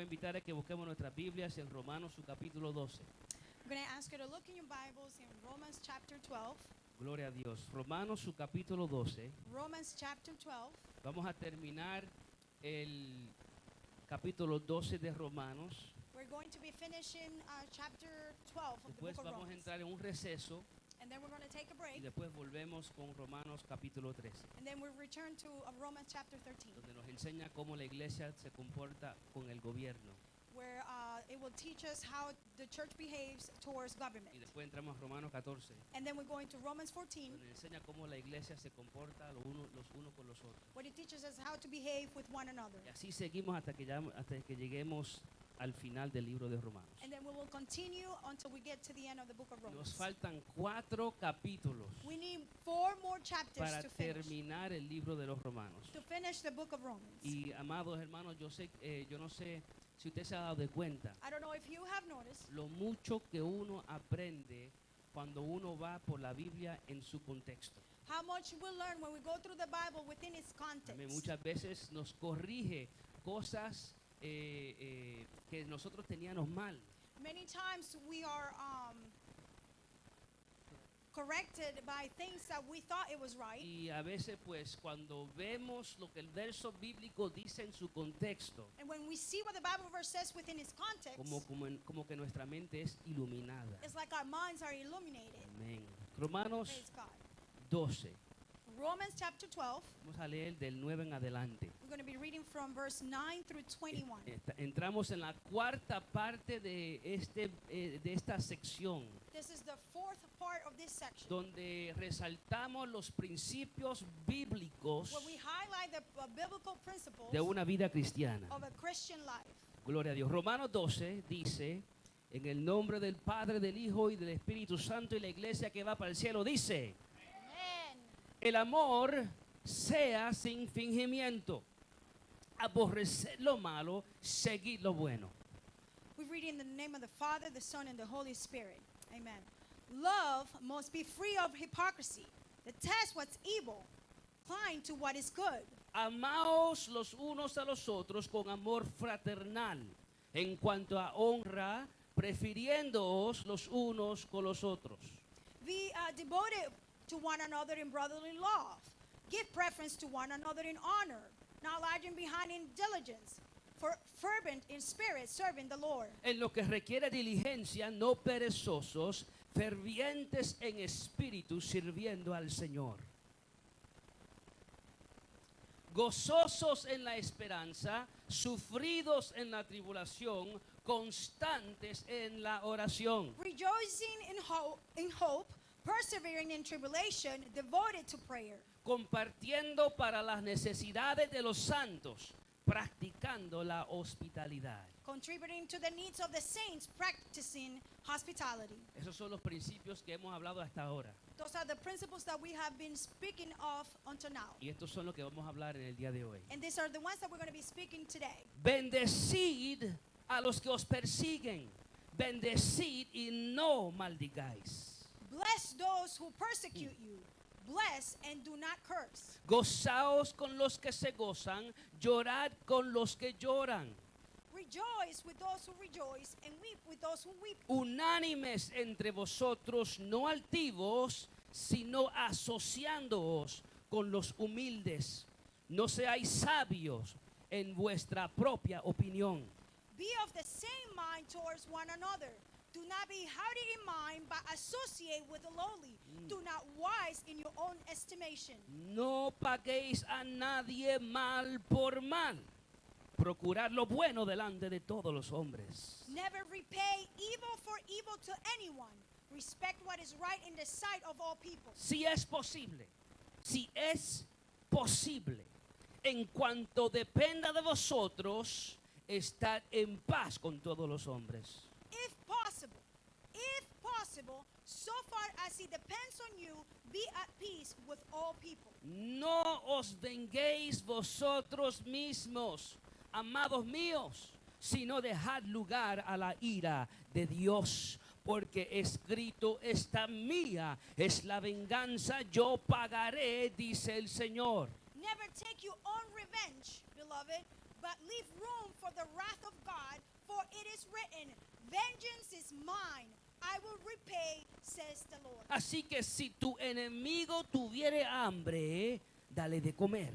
invitar a que busquemos nuestras Biblias en Romanos su capítulo 12. I'm going to ask you to look in your Bibles in Romans chapter 12. Gloria a Dios. Romanos su capítulo 12. Romans chapter 12. Vamos a terminar el capítulo 12 de Romanos. We're going to be finishing chapter 12 of the Después book of vamos a Romans. entrar en un receso And then we're going to take a y break. después volvemos con Romanos capítulo 13, And then we'll return to Romans chapter 13, donde nos enseña cómo la iglesia se comporta con el gobierno. where it will teach us how the church behaves towards government. Y después entramos a Romanos 14, And then we're going to Romans 14, donde enseña cómo la iglesia se comporta los unos con los otros. where it teaches us how to behave with one another. Y así seguimos hasta que lleguemos al final del libro de Romanos. And then we will continue until we get to the end of the book of Nos Romans. faltan 4 capítulos We need 4 more chapters para to finish. terminar el libro de los Romanos. To finish the book of Romans. Y amados hermanos, yo no sé si usted se ha dado de cuenta I don't know if you have noticed lo mucho que uno aprende cuando uno va por la Biblia en su contexto. how much we learn when we go through the Bible within its context. Amén. Muchas veces nos corrige cosas que nosotros teníamos mal. Many times we are corrected by things that we thought it was right. Y a veces pues cuando vemos lo que el verso bíblico dice en su contexto, And when we see what the Bible verse says within its context, como que nuestra mente es iluminada. it's like our minds are illuminated. Amén. Praise Romanos God. 12. Romans chapter 12, Vamos a leer del 9 en adelante. we're going to be reading from verse 9 through 21. Entramos en la cuarta parte de esta sección, This is the fourth part of this section, donde resaltamos los principios bíblicos where we highlight the biblical principles de una vida cristiana. of a Christian life. Gloria a Dios. Romanos 12 dice, en el nombre del Padre, del Hijo y del Espíritu Santo, y la iglesia que va para el cielo dice: Amen. el amor sea sin fingimiento, aborreced lo malo, seguid lo bueno. We read in the name of the Father, the Son, and the Holy Spirit. Amen. Love must be free of hypocrisy. Detest what's evil. Cling to what is good. Amaos los unos a los otros con amor fraternal, en cuanto a honra, prefiriéndoos los unos con los otros. Be devoted to one another in brotherly love. Give preference to one another in honor, not lagging behind in diligence, for fervent in spirit, serving the Lord. En lo que requiere diligencia, no perezosos, fervientes en espíritu, sirviendo al Señor. Gozosos en la esperanza, sufridos en la tribulación, constantes en la oración. Rejoicing in hope, persevering in tribulation, devoted to prayer. Compartiendo para las necesidades de los santos, practicando la hospitalidad. Contributing to the needs of the saints, practicing hospitality. Esos son los principios que hemos hablado hasta ahora. Those are the principles that we have been speaking of until now. Y estos son los que vamos a hablar en el día de hoy. And these are the ones that we're going to be speaking today. Bendecid a los que os persiguen. Bendecid y no maldigáis. Bless those who persecute you. Bless and do not curse. Gozaos con los que se gozan. Llorad con los que lloran. Rejoice with those who rejoice and weep with those who weep. Unánimes entre vosotros, no altivos, sino asociándoos con los humildes. No seáis sabios en vuestra propia opinión. Be of the same mind towards one another. Do not be haughty in mind, but associate with the lowly. Do not wise in your own estimation. No paguéis a nadie mal por mal. Procurad lo bueno delante de todos los hombres. Never repay evil for evil to anyone. Respect what is right in the sight of all people. Si es posible, en cuanto dependa de vosotros, estad en paz con todos los hombres. If possible, so far as it depends on you, be at peace with all people. No os venguéis vosotros mismos, amados míos, sino dejad lugar a la ira de Dios, porque escrito está: mía es la venganza, yo pagaré, dice el Señor. Never take your own revenge, beloved, but leave room for the wrath of God, says the Lord. Así que si tu enemigo tuviere hambre, dale de comer.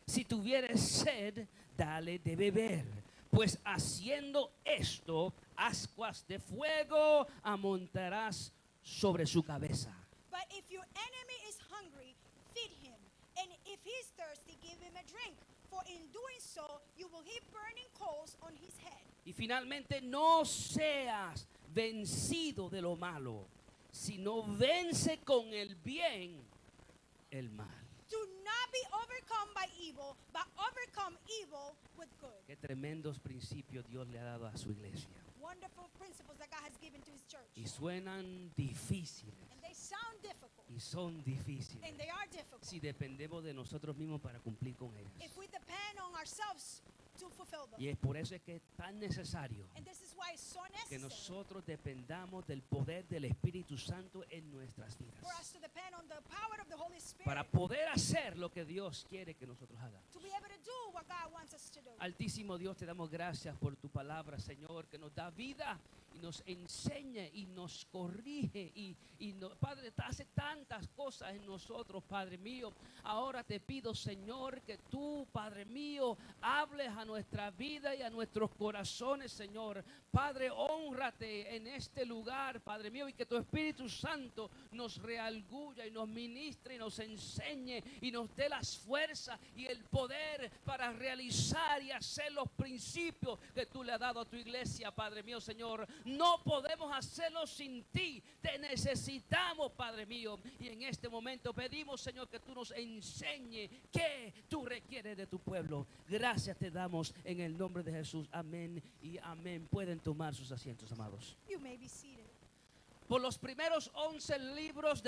Si tuviere sed, dale de beber. Pues haciendo esto, ascuas de fuego amontarás sobre su cabeza. But if your enemy is hungry, feed him. And if he's thirsty, give him a drink. For in doing so, you will heap burning coals on his head. Y finalmente, no seas vencido de lo malo, sino vence con el bien el mal. Do not be overcome by evil, but overcome evil with good. Qué tremendos principios Dios le ha dado a su iglesia. Wonderful principles that God has given to his church. Y suenan difíciles. And they sound difficult. Y son difíciles. And they are difficult. Si dependemos de nosotros mismos para cumplir con ellas. If we depend on ourselves to fulfill them. Y es por eso es que es tan necesario And this is why it's so que necessary nosotros dependamos del poder del Espíritu Santo en nuestras vidas. for us to depend on the power of the Holy Spirit Para poder hacer lo que Dios quiere que nosotros hagamos. to be able to do what God wants us to do. Altísimo Dios, te damos gracias por tu palabra, Señor, que nos da vida y nos enseña y nos corrige Padre, hace tantas cosas en nosotros, Padre mío. Ahora te pido, Señor, que tú, Padre mío, hables a nuestra vida y a nuestros corazones, Señor. Padre, hónrate en este lugar, Padre mío, y que tu Espíritu Santo nos realgulla y nos ministre y nos enseñe y nos dé las fuerzas y el poder para realizar y hacer los principios que tú le has dado a tu iglesia, Padre mío, Señor. No podemos hacerlo sin ti. Te necesitamos, Padre mío. Y en este momento pedimos, Señor, que tú nos enseñe qué tú requieres de tu pueblo. Gracias te damos en el nombre de Jesús. Amén y amén. Pueden tomar sus asientos, amados. You may be seated. Por los primeros 11 libros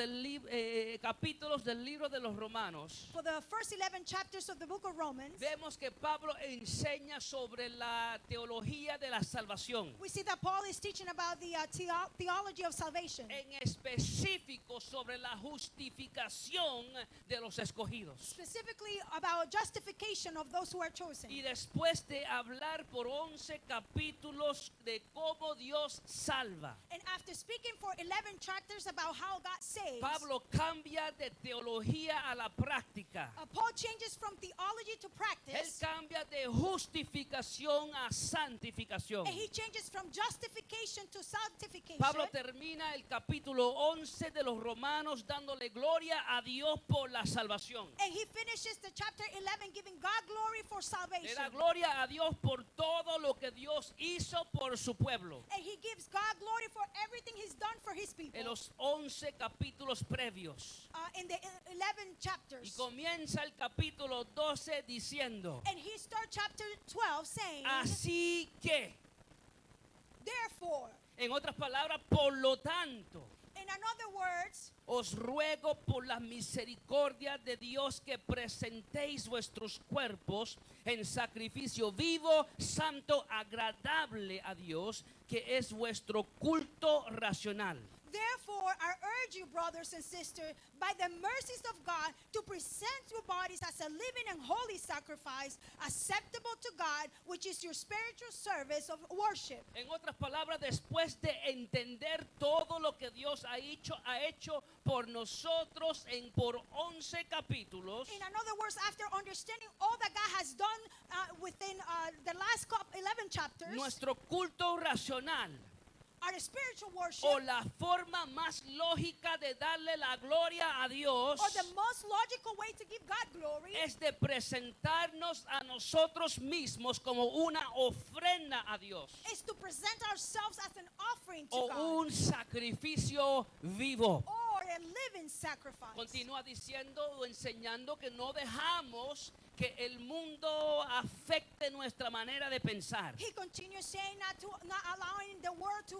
capítulos del libro de los Romanos, For the first 11 chapters of the book of Romans, vemos que Pablo enseña sobre la teología de la salvación. we see that Paul is teaching about the theology of salvation, En específico sobre la justificación de los escogidos. specifically about justification of those who are chosen. Y después de hablar por 11 capítulos de cómo Dios salva, And after speaking for 11 chapters about how God saves, Pablo cambia de teología a la práctica. Paul changes from theology to Él practice, cambia de justificación a santificación. and he changes from justification to sanctification. Pablo termina el capítulo 11 de los Romanos dándole gloria a Dios por la salvación. And he finishes the chapter 11 giving God glory for Le salvation. da gloria a Dios por todo lo que Dios hizo por su pueblo. And he gives God glory for everything he's done for his people. En los 11 capítulos previos. In the 11 Y chapters. comienza el capítulo 12 diciendo: And he starts chapter 12 saying, así que, therefore, en otras palabras, por lo tanto, in other words, os ruego por la misericordia de Dios que presentéis vuestros cuerpos en sacrificio vivo, santo, agradable a Dios, que es vuestro culto racional. therefore, I urge you, brothers and sisters, by the mercies of God, to present your bodies as a living and holy sacrifice, acceptable to God, which is your spiritual service of worship. En otras palabras, después de entender todo lo que Dios ha hecho por nosotros por 11 capítulos, In other words, after understanding all that God has done within the last 11 chapters, nuestro culto racional our spiritual worship, o la forma más lógica de darle la gloria a Dios or the most logical way to give God glory, es de presentarnos a nosotros mismos como una ofrenda a Dios is to present ourselves as an offering to o God, un sacrificio vivo. or a living sacrifice. Continúa diciendo o enseñando que no dejamos que el mundo afecte nuestra manera de pensar, He continues saying not allowing the world to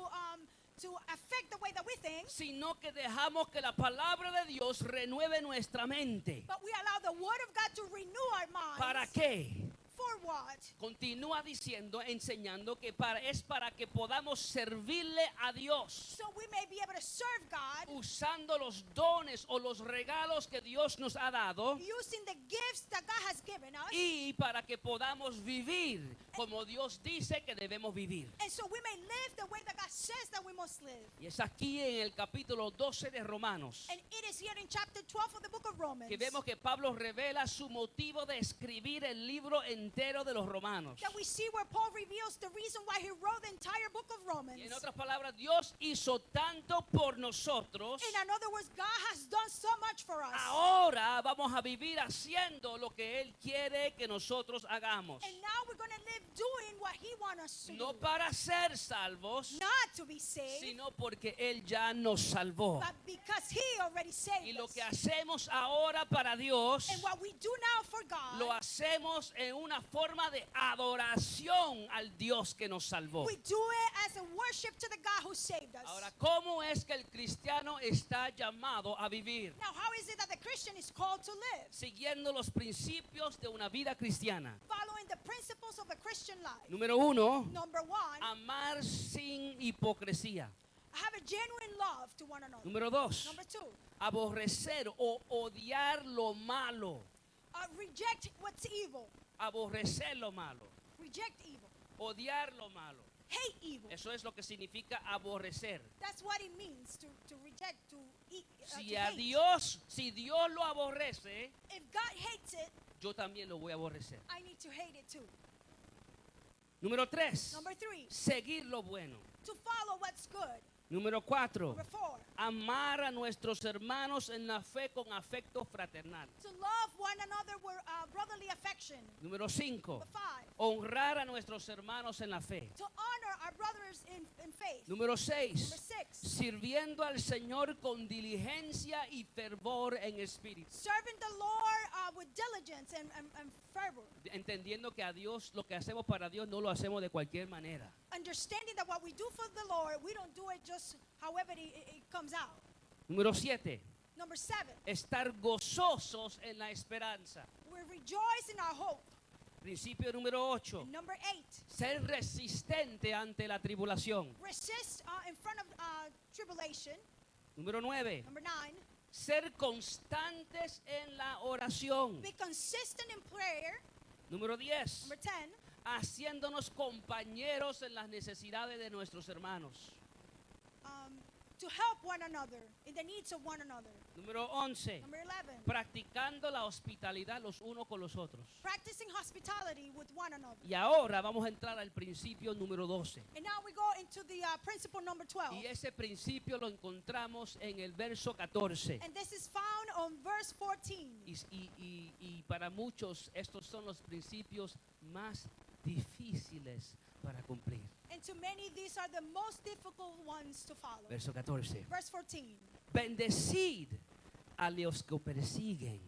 affect the way that we think, sino que dejamos que la palabra de Dios renueve nuestra mente. but we allow the word of God to renew our minds. ¿Para qué? For what? Continúa diciendo, enseñando que es para que podamos servirle a Dios So we may be able to serve God usando los dones o los regalos que Dios nos ha dado using the gifts that God has given us, y para que podamos vivir como Dios dice que debemos vivir. And so we may live the way that God says that we must live. Y es aquí en el capítulo 12 de Romanos And it is here in chapter 12 of the book of Romans que vemos que Pablo revela su motivo de escribir el libro entero de los Romanos. that we see where Paul reveals the reason why he wrote the entire book of Romans. Y en otras palabras, Dios hizo tanto por nosotros. In other words, God has done so much for us. Ahora vamos a vivir haciendo lo que Él quiere que nosotros hagamos. And now we're going to live doing what he wants us to No do. para ser salvos, Not to be saved, sino porque Él ya nos salvó. but because he already saved Y lo us. que hacemos ahora para Dios, And what we do now for God, lo hacemos en una forma de adoración al Dios que nos salvó. we do it as a worship to the God who saved us. Ahora, ¿cómo es que el cristiano está llamado a vivir? Now, how is it that the Christian is called to live? Siguiendo los principios de una vida cristiana. Following the principles of the Christian life. Número 1, Number one, amar sin hipocresía. have a genuine love to one another. Número 2, Number two, aborrecer o odiar lo malo. reject what's evil. Aborrecer lo malo. Reject evil. Odiar lo malo. Hate evil. Eso es lo que significa aborrecer. That's what it means to reject, to eat. Si to a hate. si Dios lo aborrece, If God hates it, yo también lo voy a aborrecer. I need to hate it too. Número 3, Number three, seguir lo bueno. to follow what's good. Número 4, Number four, amar a nuestros hermanos en la fe con afecto fraternal. to love one another with brotherly affection. Número 5, Number five, honrar a nuestros hermanos en la fe. to honor our brothers in faith. Número Number 6, six, sirviendo al Señor con diligencia y fervor en espíritu. serving the Lord with diligence and fervor. Entendiendo que a Dios, lo que hacemos para Dios no lo hacemos de cualquier manera. Understanding that what we do for the Lord, we don't do it just however it comes out. Número 7, Number seven, estar gozosos en la esperanza. we rejoice in our hope. Principio número 8, And number eight, ser resistente ante la tribulación. resist in front of tribulation. Número 9, Number nine, ser constantes en la oración. be consistent in prayer. Número 10, Number 10, haciéndonos compañeros en las necesidades de nuestros hermanos. to help one another in the needs of one another. Número 11, Number 11, practicando la hospitalidad los unos con los otros. practicing hospitality with one another. Y ahora vamos a entrar al principio número 12. And now we go into the principle number 12. Y ese principio lo encontramos en el verso 14. And this is found on verse 14. Y para muchos estos son los principios más difíciles para cumplir. And to many, these are the most difficult ones to follow. Verso 14. Verse 14. Bendecid a los que persiguen.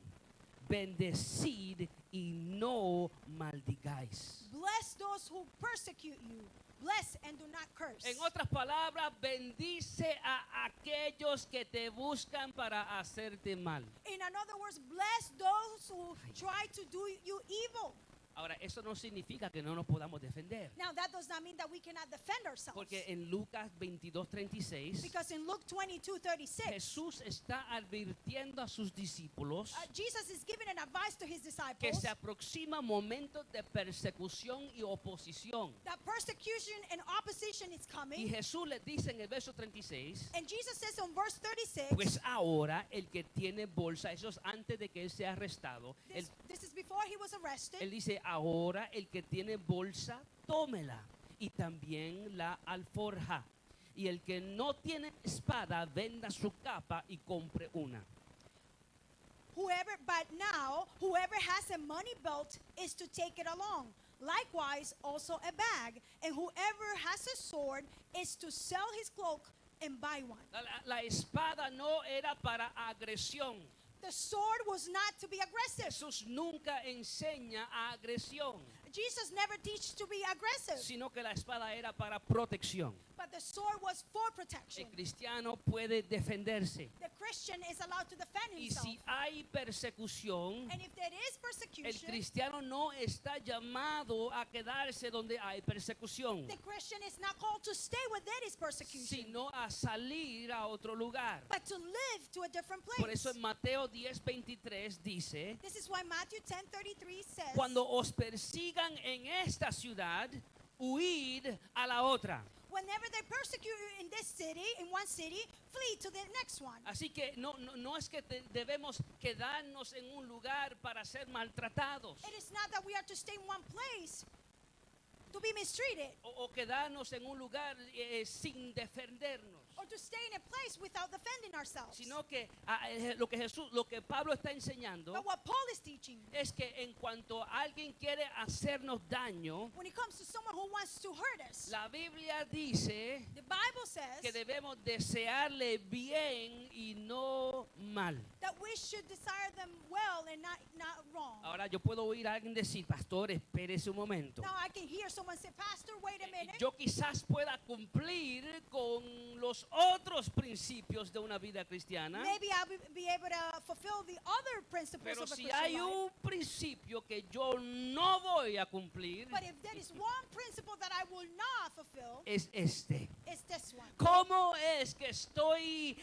Bendecid y no maldigáis. Bless those who persecute you. Bless and do not curse. En otras palabras, bendice a aquellos que te buscan para hacerte mal. In other words, bless those who try to do you evil. Ahora, eso no significa que no nos podamos defender. Now, that does not mean that we cannot defend ourselves. Porque en Lucas 22:36, Because in Luke 22:36, Jesús está advirtiendo a sus discípulos Jesus is giving an advice to his que disciples se aproxima momentos de persecución y oposición. that persecution and opposition is Y coming. Jesús les dice en el verso 36, And Jesus says on verse 36, pues ahora el que tiene bolsa, eso es antes de que él sea arrestado, this is before he was arrested. él dice, ahora el que tiene bolsa, tómela y también la alforja. Y el que no tiene espada, venda su capa y compre una. But now, whoever has a money belt is to take it along. Likewise, also a bag. And whoever has a sword is to sell his cloak and buy one. La espada no era para agresión. The sword was not to be aggressive. Jesús nunca enseña agresión, Jesus never teaches to be aggressive. sino que la espada era para protección. But the sword was for El protection. cristiano puede defenderse. The Christian is allowed to defend Y himself. si hay persecución, And if there is el persecution, cristiano no está llamado a quedarse donde hay persecución, the Christian is not called to stay within his persecution, sino a salir a otro lugar. but to live to a different Por eso place. en Mateo 10:23 dice, This is why Matthew 10:33 says, cuando os persigan en esta ciudad, huid a la otra. whenever they persecute you in this city, in one city, flee to the next one. Así que no es que debemos quedarnos en un lugar para ser maltratados It is not that we are to stay in one place to be mistreated, o quedarnos en un lugar sin defendernos, or to stay in a place without defending ourselves. sino que lo que Pablo está enseñando But what Paul is teaching, es que en cuanto alguien quiere hacernos daño, when it comes to someone who wants to hurt us, la Biblia dice the Bible says que debemos desearle bien y no mal. that we should desire them well and not wrong. Ahora yo puedo oír a alguien decir, pastor, espérese un momento. Now I can hear someone say, Pastor, wait a minute. Yo quizás pueda cumplir con los otros principios de una vida cristiana, Maybe I'll be able to fulfill the other principles pero of a si Christian hay life. un principio que yo no voy a cumplir, But if there is one principle that I will not fulfill, es este. it's this one. ¿Cómo es que estoy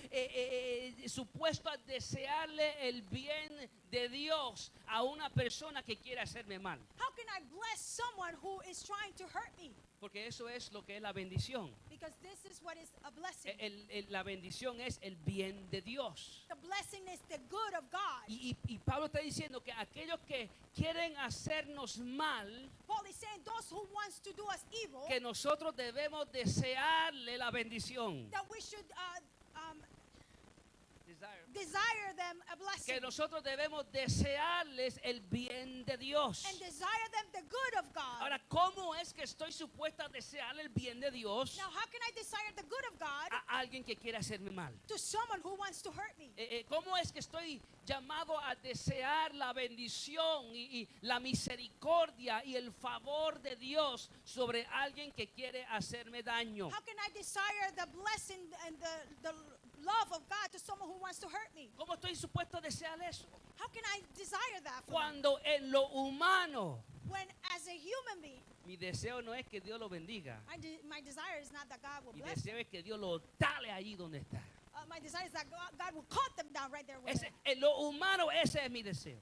supuesto a desearle el bien de Dios a una persona que quiere hacerme mal? How can I bless someone who is trying to hurt me? Porque eso es lo que es la bendición. Because this is what is a blessing. La bendición es el bien de Dios. The blessing is the good of God. Y Pablo está diciendo que aquellos que quieren hacernos mal, Paul is saying those who wants to do us evil, que nosotros debemos desearle la bendición. that we should desire them a blessing. Que nosotros debemos desearles el bien de Dios. And desire them the good of God. Ahora, ¿cómo es que estoy supuesta a desearle el bien de Dios Now, how can I desire the good of God a alguien que quiere hacerme mal? to someone who wants to hurt me? ¿Cómo es que estoy llamado a desear la bendición y la misericordia y el favor de Dios sobre alguien que quiere hacerme daño? How can I desire the blessing and the love of God to someone who wants to hurt me? ¿Cómo estoy supuesto a desear eso? How can I desire that for them? Cuando en lo humano, When as a human being, mi deseo no es que Dios lo bendiga. my desire is not that God will Mi bless deseo es que Dios lo tale allí donde está. my desire is that God will cut them down right there with them. En lo humano ese es mi deseo.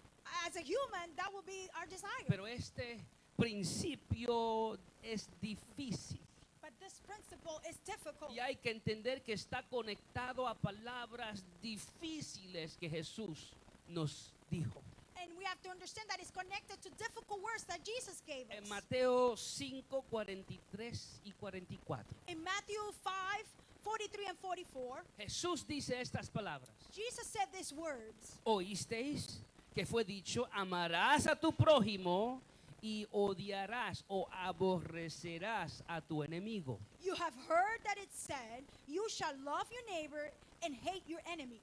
As a human, that will be our desire. Pero este principio es difícil. But this principle is difficult. Y hay que entender que está conectado a palabras difíciles que Jesús nos dijo. And we have to understand that it's connected to difficult words that Jesus gave En us. Mateo 5, 43 y 44. In Matthew 5, 43 and 44, Jesús dice estas palabras. Jesus said these words. Oísteis que fue dicho, amarás a tu prójimo y odiarás o aborrecerás a tu enemigo. You have heard that it said, you shall love your neighbor and hate your enemy.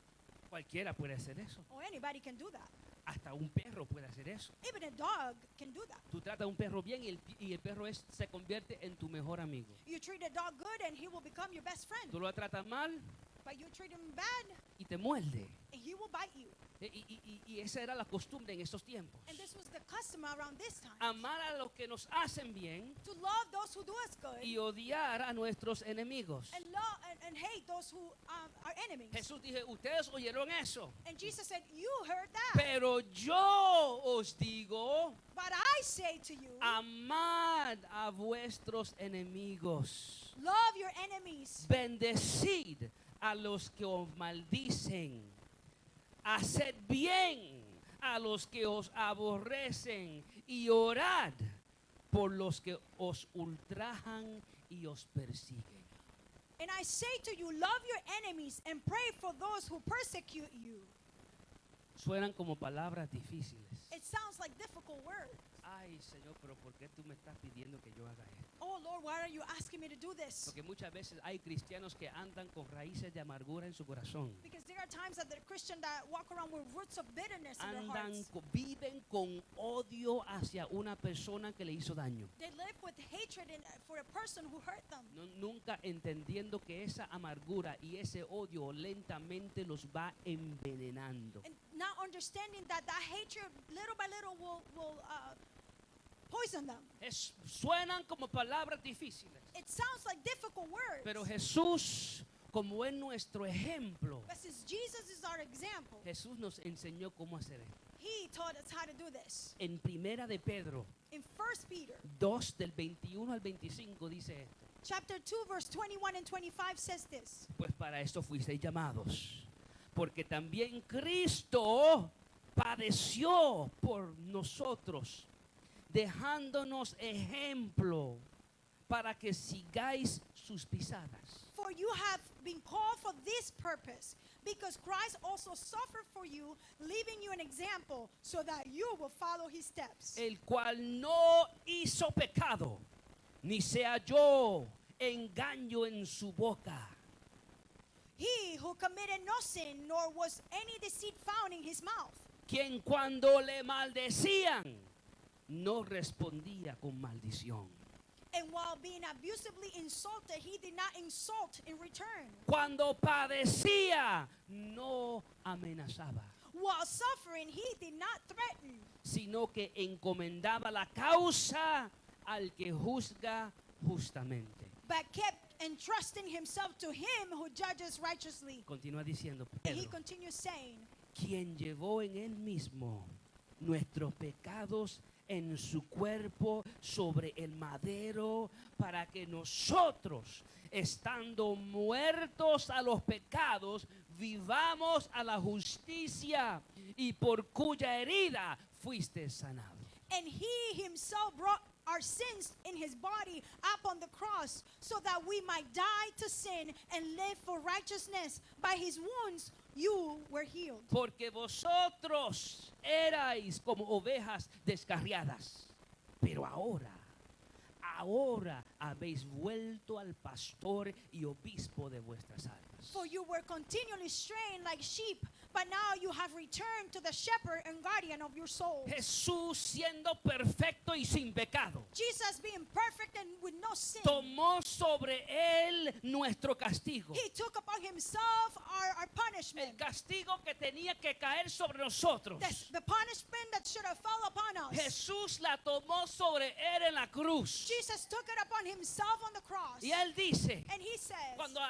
Cualquiera puede hacer eso. Or anybody can do that. Hasta un perro puede hacer eso. Even a dog can do that. Tú tratas a un perro bien y el perro se convierte en tu mejor amigo. You treat a dog good and he will become your best friend. Tú lo tratas mal But you treat him bad y te muerde. and he will bite you. Y esa era la costumbre en esos tiempos. And this was the custom around this time. Amar a los que nos hacen bien To love those who do us good y odiar a nuestros enemigos. and love and hate those who are enemies. Jesús dijo, ustedes oyeron eso, And Jesus said, you heard that. pero yo os digo, But I say to you, amad a vuestros enemigos. love your enemies. Bendecid a los que os maldicen. Haced bien a los que os aborrecen y orad por los que os ultrajan y os persiguen. And I say to you, love your enemies and pray for those who persecute you. Suenan como palabras difíciles. It sounds like difficult words. Ay, Señor, pero ¿por qué tú me estás pidiendo que yo haga esto? oh Lord, why are you asking me to do this? Porque muchas veces hay cristianos que andan con raíces de amargura en su corazón. Because there are times that the Christian that walk around with roots of bitterness in their Andan, hearts. viven con odio hacia una persona que le hizo daño. They live with hatred for a person who hurt them. Nunca entendiendo que esa amargura y ese odio lentamente los va envenenando. And not understanding that that hatred, little by little, will poison them. Suenan como palabras difíciles, It sounds like difficult words. pero Jesús, como es nuestro ejemplo, But since Jesus is our example, Jesús nos enseñó cómo hacer esto. He taught us how to do this. En Primera de Pedro In 1 Peter 2 del 21 al 25 dice esto: chapter 2, verse 21 and 25 says this. pues para esto fuisteis llamados, porque también Cristo padeció por nosotros, dejándonos ejemplo para que sigáis sus pisadas. For you have been called for this purpose, because Christ also suffered for you, leaving you an example, so that you will follow his steps. El cual no hizo pecado, ni se halló engaño en su boca. He who committed no sin, nor was any deceit found in his mouth. Quien cuando le maldecían, no respondía con maldición. And while being abusively insulted, he did not insult in return. Cuando padecía, no amenazaba, While suffering, he did not threaten, sino que encomendaba la causa al que juzga justamente. but kept entrusting himself to him who judges righteously. Continúa diciendo And he Pedro, continues saying, quien llevó en él mismo nuestros pecados en su cuerpo sobre el madero, para que nosotros, estando muertos a los pecados, vivamos a la justicia, y por cuya herida fuiste sanado. and he himself brought our sins in his body up on the cross, so that we might die to sin and live for righteousness. By his wounds you were healed. Porque vosotros erais como ovejas descarriadas, pero ahora habéis vuelto al pastor y obispo de vuestras almas. For you were continually straying like sheep, but now you have returned to the shepherd and guardian of your soul. Jesús, siendo perfecto y sin pecado, Jesus, being perfect and with no sin, tomó sobre él nuestro castigo. he took upon himself our El punishment. castigo que tenía que caer sobre nosotros. The punishment that should have fell upon us. Jesús la tomó sobre él en la cruz. Jesus took it upon himself on the cross. Y él dice, And he says, cuando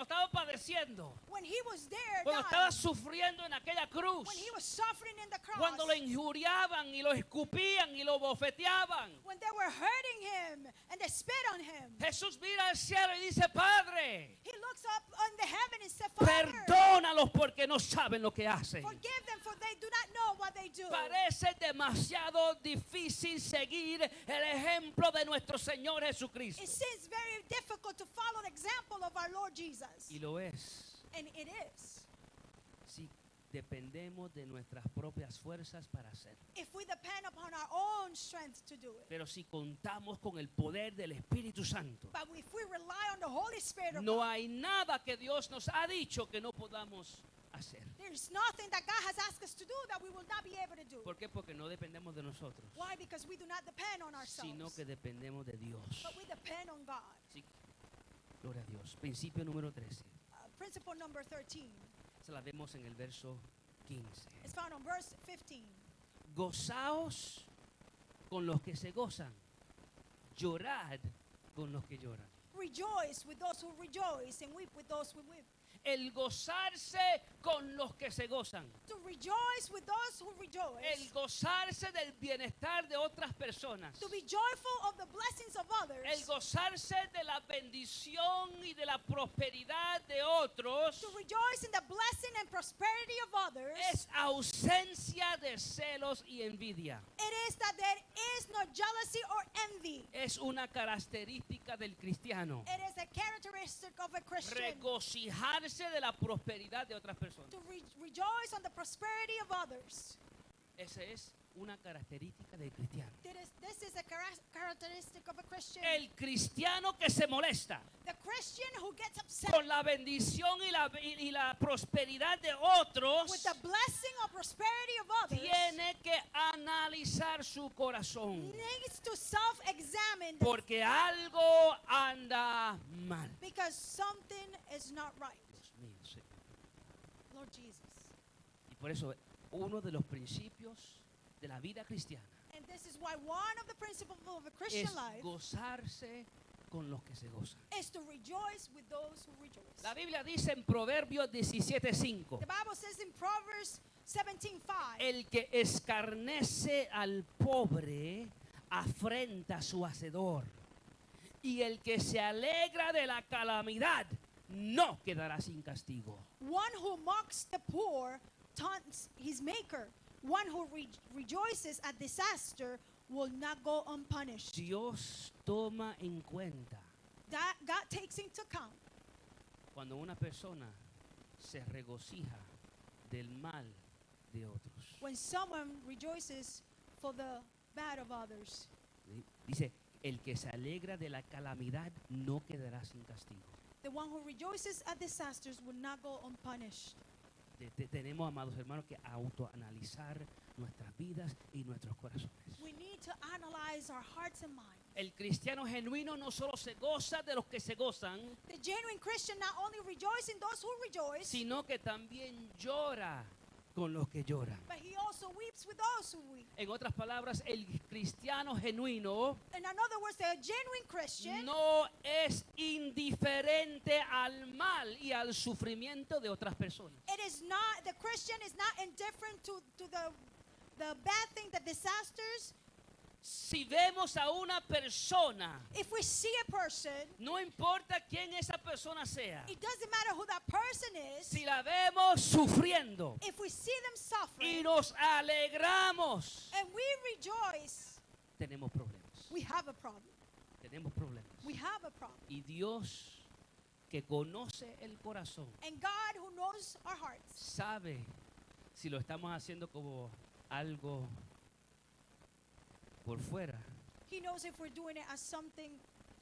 estaba padeciendo, when he was there, cuando estaba dying, sufriendo en aquella cruz, when he was suffering in the cross, cuando lo injuriaban y lo escupían y lo bofeteaban, when they were hurting him and they spit on him, Jesús mira al cielo y dice, Padre, he looks up on the heaven and says, Father, perdónalos porque no saben lo que hacen. forgive them, for they do not know what they do. Parece demasiado difícil seguir el ejemplo de nuestro Señor Jesucristo. It seems very difficult to follow the example of our Lord Jesus. Y lo es. And it is. Si dependemos de nuestras propias fuerzas para hacerlo. If we depend upon our own strength to do it. Pero si contamos con el poder del Espíritu Santo, But if we rely on the Holy Spirit of no God, hay nada que Dios nos ha dicho que no podamos hacer. there's nothing that God has asked us to do that we will not be able to do. ¿Por qué? Porque no dependemos de nosotros, Why? Because we do not depend on sino ourselves, que dependemos de Dios. but we depend on God. Sí. Gloria a Dios. Principio número 13. Principle number 13 Se la vemos en el verso 15. is found on verse 15. Gozaos con los que se gozan, llorad con los que lloran. Rejoice with those who rejoice and weep with those who weep. El gozarse con los que se gozan. To rejoice with those who El rejoice. gozarse del bienestar de otras personas. To be joyful of the blessings of El others. gozarse de la bendición y de la prosperidad de otros To rejoice in the blessing and prosperity of others. es ausencia de celos y envidia. It is that there is no jealousy or envy. Es una característica del cristiano. It is a characteristic of a Christian. Regocijarse de la prosperidad de otras personas. To rejoice on the prosperity of others. Ese es una característica del cristiano. This is a characteristic of a Christian. El cristiano que se molesta The Christian who gets upset con la bendición y la prosperidad de otros with the blessing or prosperity of others tiene que analizar su corazón, needs to self-examine porque algo anda mal. because something is not right. Dios mío, Señor. Lord Jesus. Y por eso uno de los principios de la vida cristiana And this is why one of the principles of a Christian es life gozarse con los que se gozan. is to rejoice with those who rejoice. La Biblia dice en Proverbios 17:5, The Bible says in Proverbs 17:5, el que escarnece al pobre afrenta a su hacedor, y el que se alegra de la calamidad no quedará sin castigo. one who mocks the poor taunts his maker. One who rejoices at disaster will not go unpunished. Dios toma en cuenta That God takes into account cuando una persona se regocija del mal de otros. when someone rejoices for the bad of others. Dice, el que se alegra de la calamidad no quedará sin castigo. The one who rejoices at disasters will not go unpunished. Tenemos, amados hermanos, que autoanalizar nuestras vidas y nuestros corazones. We need to analyze our hearts and minds. El cristiano genuino no solo se goza de los que se gozan, The genuine Christian not only rejoices in those who rejoice, sino que también llora con los que lloran. but he also weeps with those who weep. En otras palabras, el cristiano genuino In other words, the genuine Christian no es indiferente al mal y al sufrimiento de otras personas. the Christian is not indifferent to the bad thing, the disasters. Si vemos a una persona, If we see a person, no importa quién esa persona sea, it doesn't matter who that person is. si la vemos sufriendo If we see them y suffering nos alegramos, and we rejoice, tenemos problemas. we have a problem. Tenemos problemas. We have a problem. Y Dios, que conoce el corazón, And God, who knows our hearts, sabe si lo estamos haciendo como algo por fuera. He knows if we're doing it as something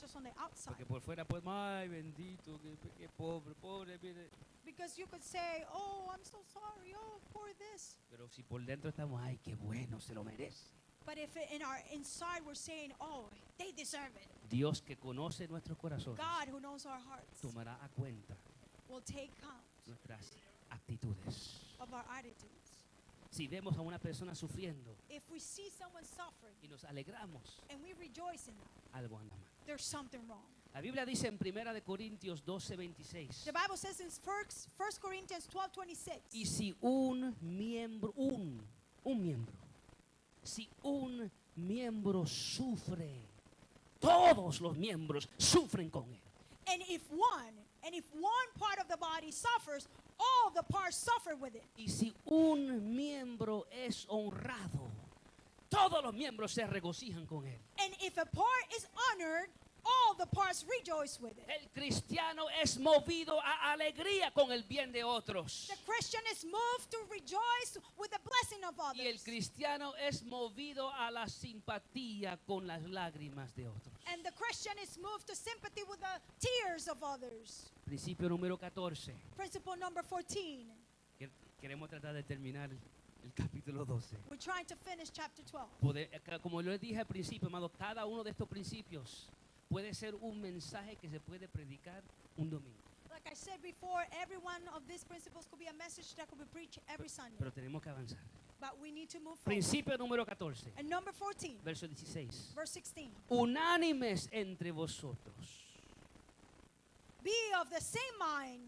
just on the outside. Porque por fuera, pues, ay, bendito, qué pobre, pobre, mire. Because you could say, oh, I'm so sorry, oh, poor this. Pero si por dentro estamos, ay, qué bueno, se lo merece. But if in our inside we're saying, oh, they deserve it, Dios, que conoce nuestros corazones, God, who knows our hearts, tomará a cuenta will take count nuestras actitudes. of our attitudes. Si vemos a una persona sufriendo If we see someone suffering y nos alegramos, and we rejoice in that, algo anda mal. there's something wrong. La Biblia dice en 1 de Corintios 12:26, The Bible says in 1 Corinthians 12:26, y si si un miembro sufre, todos los miembros sufren con él. and if one part of the body suffers, all the parts suffer with it. Y si un miembro es honrado, todos los miembros se regocijan con él. And if a part is honored, all the parts rejoice with it. El cristiano es movido a alegría con el bien de otros. The Christian is moved to rejoice with the blessing of Y el others. cristiano es movido a la simpatía con las lágrimas de otros. And the Christian is moved to sympathy with the tears of others. Principio número 14. Principle number 14. Queremos tratar de terminar el capítulo 12. We're trying to finish chapter 12. Como lo dije al principio, amado, cada uno de estos principios puede ser un mensaje que se puede predicar un domingo. Like I said before, every one of these principles could be a message that could be preached every Sunday. Pero tenemos que avanzar. But we need to move forward. Principio número 14, And number 14, verso 16. verse 16. Unánimes entre vosotros. Be of the same mind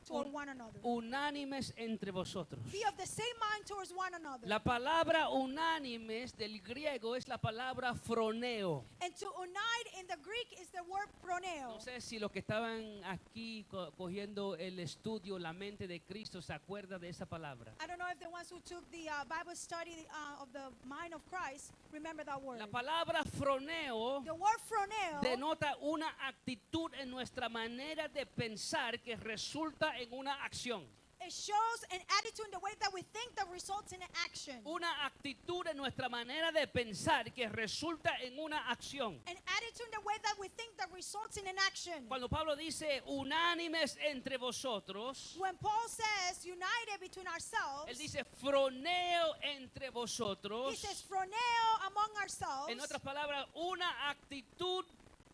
toward one another. Unánimes entre vosotros. Be of the same mind towards one another. La palabra unánimes del griego es la palabra froneo. And to unite in the Greek is the word proneo. No sé si los que estaban aquí cogiendo el estudio, la mente de Cristo, se acuerdan de esa palabra. I don't know if the ones who took the Bible study of the mind of Christ remember that word. La palabra froneo The word froneo denota una actitud en nuestra manera de pensar que resulta en una acción. It shows an attitude in the way that we think that results in an action. Una actitud en nuestra manera de pensar que resulta en una acción. An attitude in the way that we think that results in an action. Cuando Pablo dice unánimes entre vosotros, When Paul says united between ourselves, él dice froneo entre he vosotros. says phroneo among ourselves. En otras palabras, una actitud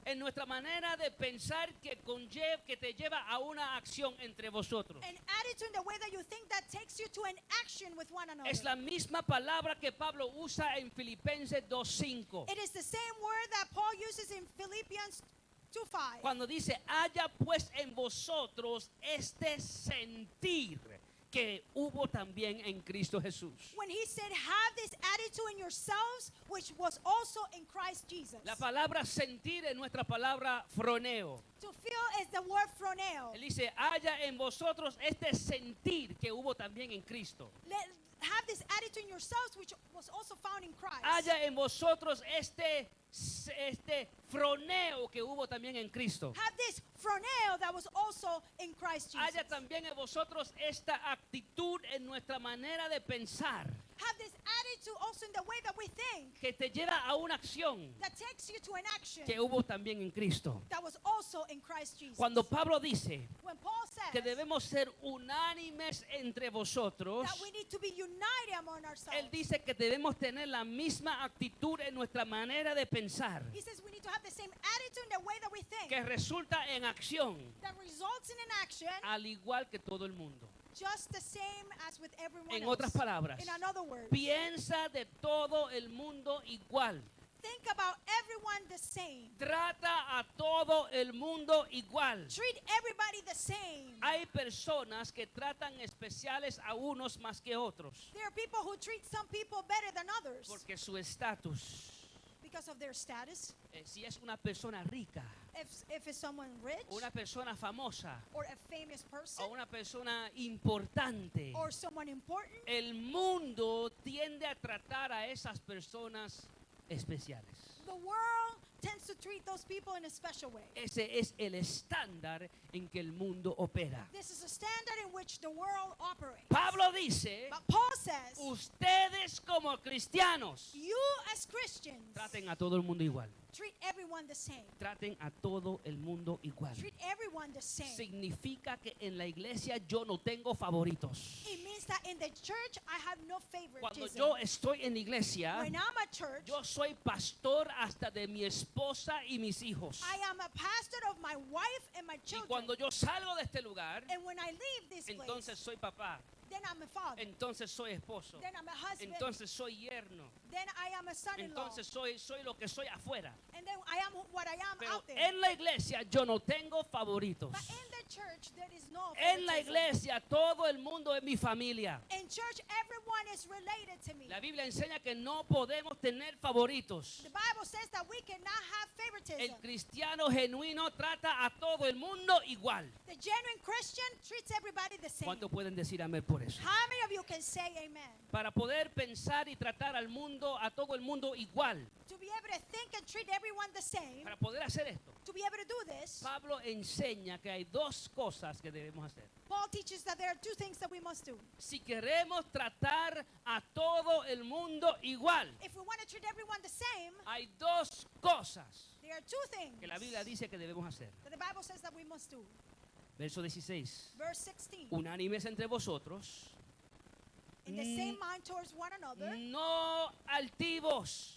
en nuestra manera de pensar que te lleva a una acción entre vosotros. An attitude in the way that you think that takes you to an action with one another. Es la misma palabra que Pablo usa en Filipenses 2:5. It is the same word that Paul uses in Philippians 2:5. Cuando dice, haya pues en vosotros este sentir que hubo también en Cristo Jesús. When he said, have this attitude in yourselves, which was also in Christ Jesus. La palabra sentir es nuestra palabra froneo. To feel is the word phroneo. Él dice, haya en vosotros este sentir que hubo también en Cristo. Have this attitude in yourselves, which was also found in Christ. Haya en vosotros este froneo que hubo también en Cristo. Have this phroneo that was also in Christ Jesus. Haya también en vosotros esta actitud en nuestra manera de pensar Have this attitude also in the way that we think que te lleva a una acción that takes you to an action que hubo también en Cristo. that was also in Christ Jesus. Cuando Pablo dice When Paul says que debemos ser unánimes entre vosotros, that we need to be united among ourselves, él dice que debemos tener la misma actitud en nuestra manera de pensar he says we need to have the same attitude in the way that we think que resulta en acción, that results in an action al igual que todo el mundo. just the same as with everyone En else. otras palabras, In another words, piensa de todo el mundo igual. think about everyone the same. Trata a todo el mundo igual. Treat everybody the same. Hay personas que tratan especiales a unos más que otros There are people who treat some people better than others porque su estatus, because of their status. si es una persona rica, If it's someone rich una persona famosa or a famous person o una persona importante, or someone important, el mundo tiende a tratar a esas personas especiales. the world tends to treat those people in a special way. Ese es el estándar en que el mundo opera. This is a standard in which the world operates. Pablo dice, But Paul says, ustedes como cristianos you as Christians traten a todo el mundo igual. treat everyone the same. Traten a todo el mundo igual. Treat everyone the same. Significa que en la iglesia yo no tengo favoritos. It means that in the church I have no Cuando favoritism. yo estoy en la iglesia, When I'm at church, yo soy pastor hasta de mi esposa y mis hijos. I am a pastor of my wife and my Y children. cuando yo salgo de este lugar, And when I leave this place, entonces soy papá, then I'm a father. entonces soy esposo, Then I'm a husband. entonces soy yerno, Then I am a son-in-law. entonces soy lo que soy afuera. And then I am what I am Pero out there. en la iglesia yo no tengo favoritos. But in the church, there is no En la favoritism. iglesia todo el mundo es mi familia. In church, everyone is related to me. La Biblia enseña que no podemos tener favoritos. The Bible says that we cannot have favoritism. El cristiano genuino trata a todo el mundo igual. The genuine Christian treats everybody the same. ¿Cuántos pueden decir amén por eso? How many of you can say amen? Para poder pensar y tratar al mundo, a todo el mundo igual. To be able to think and treat everyone the same, Para poder hacer esto, to be able to do this, Pablo enseña que hay dos cosas que debemos hacer. Paul teaches that there are two things that we must do. Si queremos tratar a todo el mundo igual, If we want to treat everyone the same, hay dos cosas there are two things que la Biblia dice que debemos hacer. that the Bible says that we must do. Verso 16. Verse 16. Unánimes entre vosotros, In the same mind towards one another, no altivos,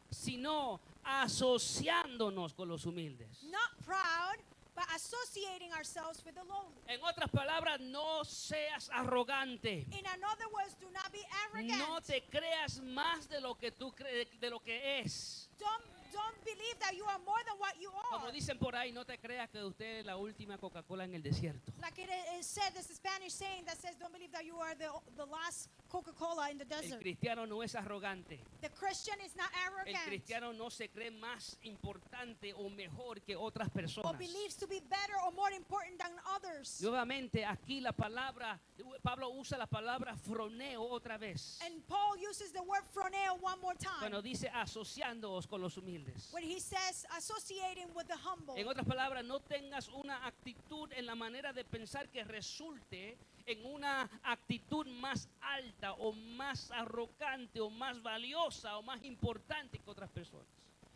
sino asociándonos con los humildes. not proud, but associating ourselves with the lowly. En otras palabras, no seas arrogante. In another words, do not be arrogant. No te creas más de lo que tú crees, de lo que es. Don't believe that you are more than what you are. Como dicen por ahí, no te creas que usted es la última Coca-Cola en el desierto. Like it is said, there's a Spanish saying that says, don't believe that you are the last Coca-Cola in the El desert. cristiano no es arrogante. The Christian is not El arrogant cristiano no se cree más importante o mejor que otras or personas. believes to be better or more important than others. Nuevamente aquí la palabra, Pablo usa la palabra froneo otra vez. And Paul uses the word phroneo one more time Cuando dice asociándoos con los humildes. when he says associating with the humble. En otras palabras, no tengas una actitud en la manera de pensar que resulte en una actitud más alta o más arrogante o más valiosa o más importante que otras personas.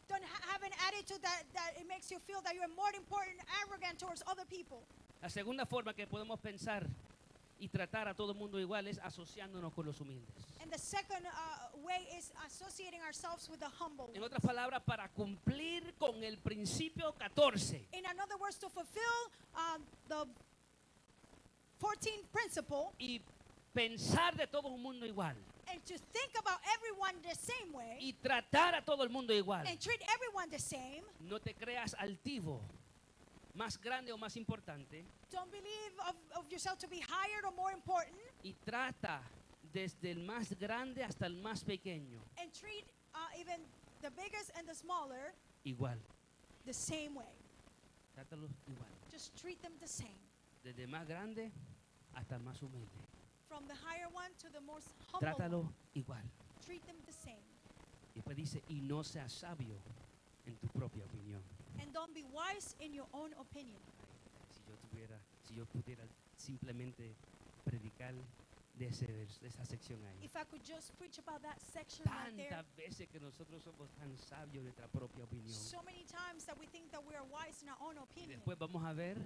Don't have an attitude that it makes you feel that you're more important, arrogant towards other people. La segunda forma que podemos pensar y tratar a todo el mundo igual es asociándonos con los humildes. And the second way is associating ourselves with the humble. En otras palabras, para cumplir con el principio 14 In other words, to fulfill the 14th principle y pensar de todo un mundo igual and to think about everyone the same way y tratar a todo el mundo igual, and treat everyone the same. no te creas altivo, más grande o más importante, Don't believe of yourself to be higher or more important, y trata desde el más grande hasta el más pequeño and treat even the biggest and the smaller igual. the same way. Trátalos igual, Just treat them the same. desde el más grande hasta el más humilde. From the higher one to the most humble one. Trátalo igual. Treat them the same. Y después dice, y no seas sabio en tu propia opinión. And don't be wise in your own opinion. Si yo pudiera simplemente predicar de esa sección ahí. If I could just preach about that section right there. Tantas veces que nosotros somos tan sabios en nuestra propia opinión. So many times that we think that we are wise in our own Y opinion. después vamos a ver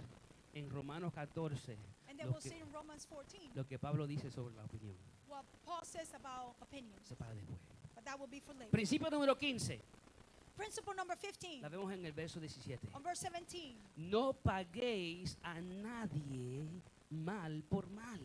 en Romanos 14 And then lo we'll que- see in Romans 14 lo que Pablo dice sobre la opinión. what Paul says about opinions. Eso para después. But that will be for later. Principio número 15. Principle number 15 La vemos en el verso 17. on verse 17. No paguéis a nadie mal por mal.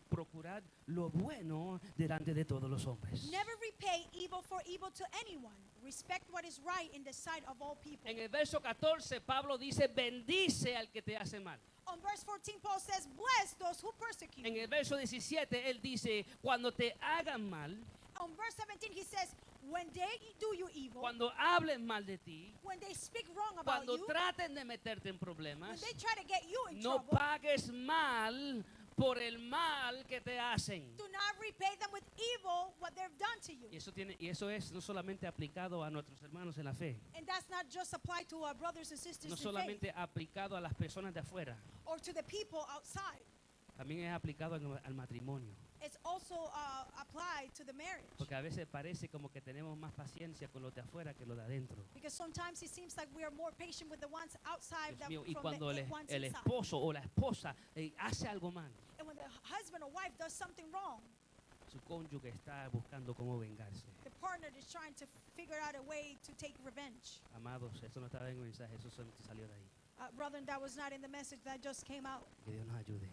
Procurad lo bueno delante de todos los hombres. Never repay evil for evil to anyone. Respect what is right in the sight of all people. En el verso 14 Pablo dice, bendice al que te hace mal. On verse 14, Paul says, bless those who persecute En you. el verso 17 él dice, cuando te hagan mal, On verse 17, he says, when they do you evil, cuando hablen mal de ti, when they speak wrong about cuando you, traten de meterte en when problemas, they try to get you in no trouble, pagues mal por el mal que te hacen. do not repay them with evil what they've done to you. Y eso es no solamente aplicado a nuestros hermanos en la fe, And that's not just applied to our brothers and sisters no in faith solamente aplicado a las personas de afuera, or to the people outside. también es aplicado al matrimonio. It's also applied to the marriage. Porque a veces parece como que tenemos más paciencia con los de afuera que los de adentro. Because sometimes it seems like we are more patient with the ones outside Dios than mío, y from cuando the ones el inside. esposo o la esposa hace algo mal, And when the husband or wife does something wrong, su cónyuge está buscando cómo vengarse. the partner is trying to figure out a way to take revenge. Amados, eso no estaba en el mensaje, eso salió de ahí. Brother, that was not in the message that just came out. Que Dios nos ayude.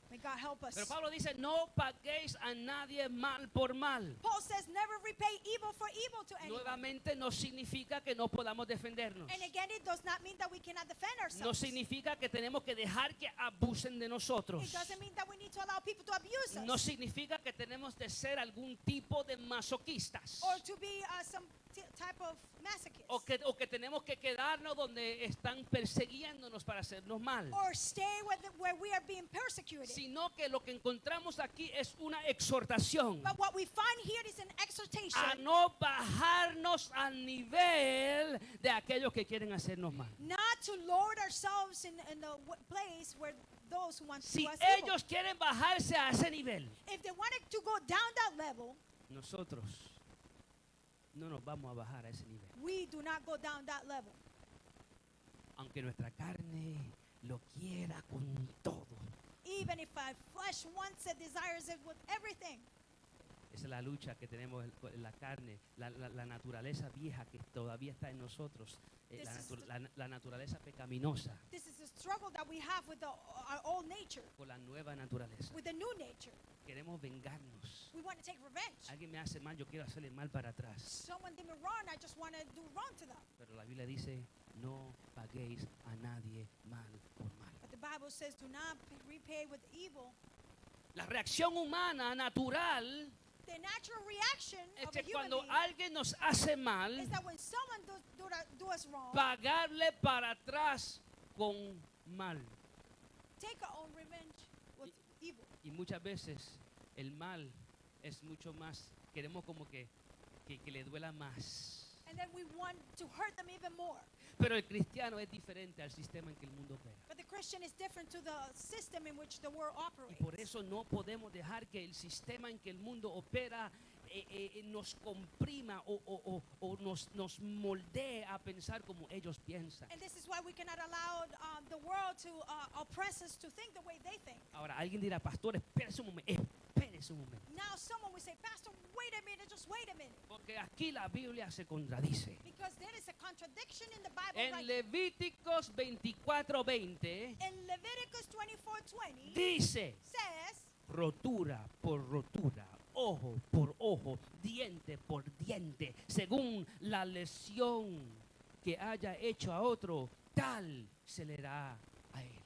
May God help us. Pero Pablo dice, no paguéis a nadie mal por mal. Paul says, never repay evil for evil to anyone. Nuevamente no significa que no podamos defendernos. And again, it does not mean that we cannot defend No ourselves. significa que tenemos que dejar que abusen de nosotros. It doesn't mean that we need to allow people to abuse us No significa que tenemos de ser algún tipo de masoquistas. or to be some type of masochist O que tenemos que quedarnos donde están persiguiéndonos para hacernos mal. or stay where we are being persecuted. Sino que lo que encontramos aquí es una exhortación But what we find here is an a exhortation no bajarnos al nivel de aquellos que quieren hacernos mal. not to lower ourselves in the place where those who want to Si do us evil. ellos quieren bajarse a ese nivel, If they wanted to go down that level, nosotros no nos vamos a bajar a ese nivel. we do not go down that level. Aunque nuestra carne lo quiera con todo. Even if our flesh wants it, desires it with everything. Esa es la lucha que tenemos en la carne, la naturaleza vieja que todavía está en nosotros, la naturaleza pecaminosa This is the struggle that we have with our old nature, con la nueva naturaleza. with the new nature. Queremos vengarnos. We want to take revenge. Alguien me hace mal, yo quiero hacerle mal para atrás. Someone did me wrong, I just want to do wrong to them. Pero la Biblia dice, no paguéis a nadie mal por mal. But the Bible says, do not repay with evil. La reacción humana natural The natural reaction es of a que human cuando being alguien nos hace mal, is that when someone do us wrong, pagarle para atrás con mal. take our own revenge with evil. Y muchas veces el mal es mucho más, queremos como que le duela más. And then we want to hurt them even more. Pero el cristiano es diferente al sistema en que el mundo opera. But the Christian is different to the system in which the world Y operates. por eso no podemos dejar que el sistema en que el mundo opera nos comprima o nos moldee a pensar como ellos piensan. And this is why we cannot allow the world to oppress us to think the way they think. Ahora, alguien dirá, pastor, espérese un momento, espérese un momento. Now someone will say, Pastor, wait a minute, just wait a minute. Porque aquí la Biblia se contradice. Because there is a contradiction in the Bible En right Levíticos 24:20 in Leviticus 24:20 dice, says, rotura por rotura, ojo por ojo, diente por diente, según la lesión que haya hecho a otro, tal se le da a él.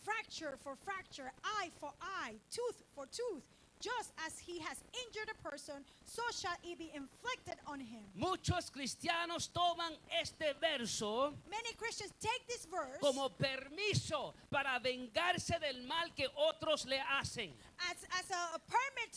fracture for fracture, eye for eye, tooth for tooth. Just as he has injured a person, so shall it be inflicted on him. Muchos cristianos toman este verso Many Christians take this verse como permiso para vengarse del mal que otros le hacen. as a permit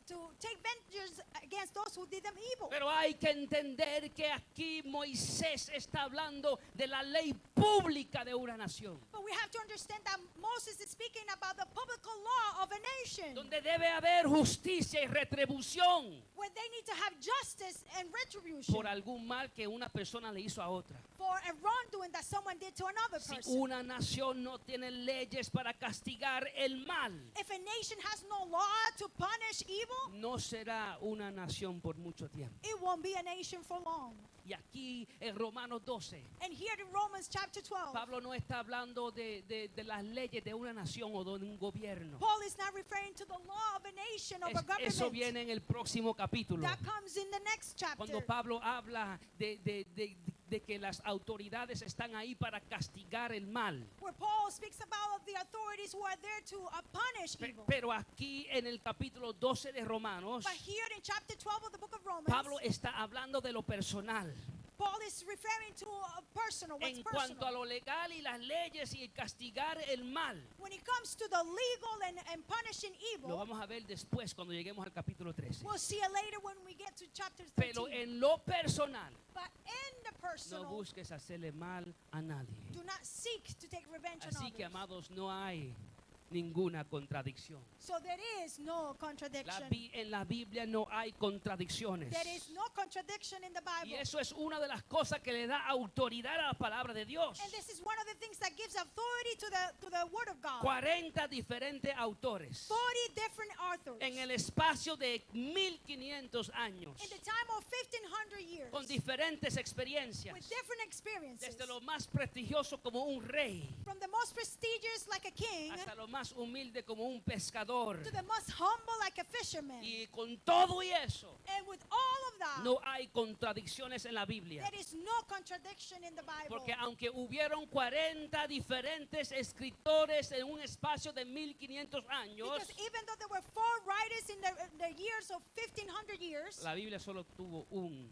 to take vengeance against those who did them evil. Pero hay que entender que aquí Moisés está hablando de la ley pública de una nación, But we have to understand that Moses is speaking about the public law of a nation, donde debe haber justicia y retribución where they need to have justice and retribution por algún mal que una persona le hizo a otra. for a wrongdoing that someone did to another Si person. una nación no tiene leyes para castigar el mal, If a nation has no law to punish evil, no será una nación por mucho tiempo. it won't be a nation for long. Y aquí en Romanos 12, And here in Romans chapter 12, Pablo no está hablando de las leyes de una nación o de un gobierno. Paul is not referring to the law of a nation, of a government. Eso viene en el próximo capítulo. That comes in the next chapter. Cuando Pablo habla de que las autoridades están ahí para castigar el mal. Where Paul speaks about the authorities who are there to punish evil. Pero aquí en el capítulo 12 de Romanos, But here in chapter 12 of the book of Romans, Pablo está hablando de lo personal. Paul is referring to a personal, what's En cuanto a personal. lo legal y las leyes y castigar el mal. When it comes to the legal and punishing Lo evil, vamos a ver después cuando lleguemos al capítulo 13. we'll see it later when we get to chapter 13. Pero en lo personal, But in the no personal, busques hacerle mal a nadie. do not seek to take revenge on Así que, others. amados, no hay ninguna contradicción. So there is no contradiction. En la Biblia no hay contradicciones. There is no contradiction in the Y Bible. eso es una de las cosas que le da autoridad a la palabra de Dios. And this is one of the things that gives authority to the Word of God. 40 diferentes autores 40 different authors en el espacio de 1500 años, in the time of 1500 years con diferentes experiencias, with different experiences. desde lo más prestigioso como un rey, From the most prestigious like a king hasta lo más humilde como un pescador. to the most humble like a fisherman. Y con todo y eso, And with all of that, no hay contradicciones en la Biblia. there is no contradiction in the Bible. Porque aunque hubieron 40 diferentes escritores en un espacio de 1500 años, Because even though there were 4 writers in the years of 1500 years, la Biblia solo tuvo un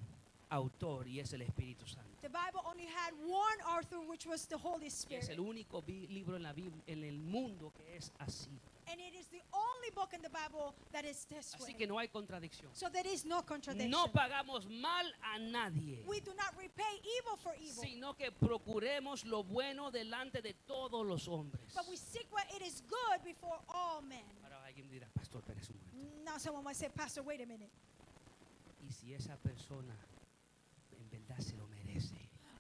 autor y es el Espíritu Santo. the Bible only had one author, which was the Holy Y es Spirit. el único libro en la Biblia, en el mundo que es así. And it is the only book in the Bible that is this Así way. que no hay contradicción. So there is no contradiction. No pagamos mal a nadie, We do not repay evil for evil, sino que procuremos lo bueno delante de todos los hombres. but we seek what it is good before all men. Ahora alguien dirá, pastor, espérese un momento. Now someone might say, Pastor, wait a minute. Y si esa persona en verdad se lo merece.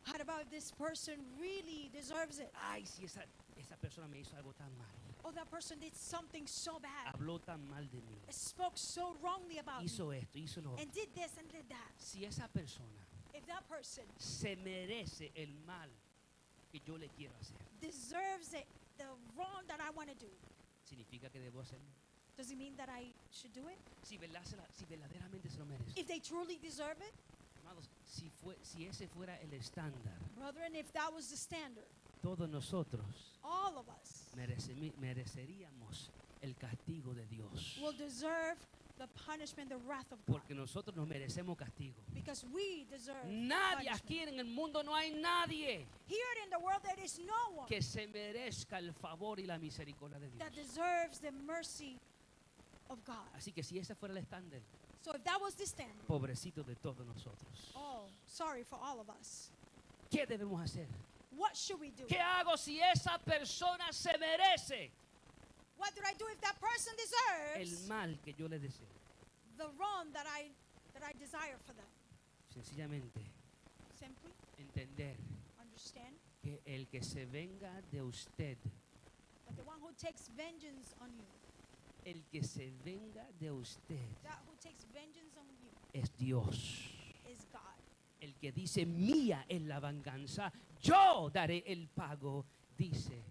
How about if this person really deserves it? Ay, si esa persona me hizo algo tan malo, Oh, that person did something so bad. habló tan mal de mí, Spoke so wrongly about me. hizo esto, hizo lo otro. And did this and did that. Si esa persona If that person se merece el mal que yo le quiero hacer, deserves it, the wrong that I want to do, significa que debo hacerlo. does it mean that I should do it? Si verdaderamente se lo merece. If they truly deserve it? Amados, si ese fuera el estándar, Brethren, if that was the standard, todos nosotros all of us mereceríamos el castigo de Dios. will deserve the punishment, the wrath of God. Porque nosotros nos merecemos castigo. Because we deserve Nadie punishment. aquí en el mundo, no hay nadie Here in the world, there is no one que se merezca el favor y la misericordia de Dios. that deserves the mercy of God. Así que si ese fuera el estándar, So if that was the standard, pobrecito de todos nosotros. oh, sorry for all of us. ¿Qué debemos hacer? What should we do? ¿Qué hago si esa persona se merece What do I do if that person el deserves mal que yo le deseo? the wrong that I desire for them? Sencillamente Simply entender understand que el que se venga de usted, that the one who takes vengeance on you, el que se venga de usted that who takes vengeance on you es Dios. is God. El que dice, mía es la venganza, yo daré el pago, dice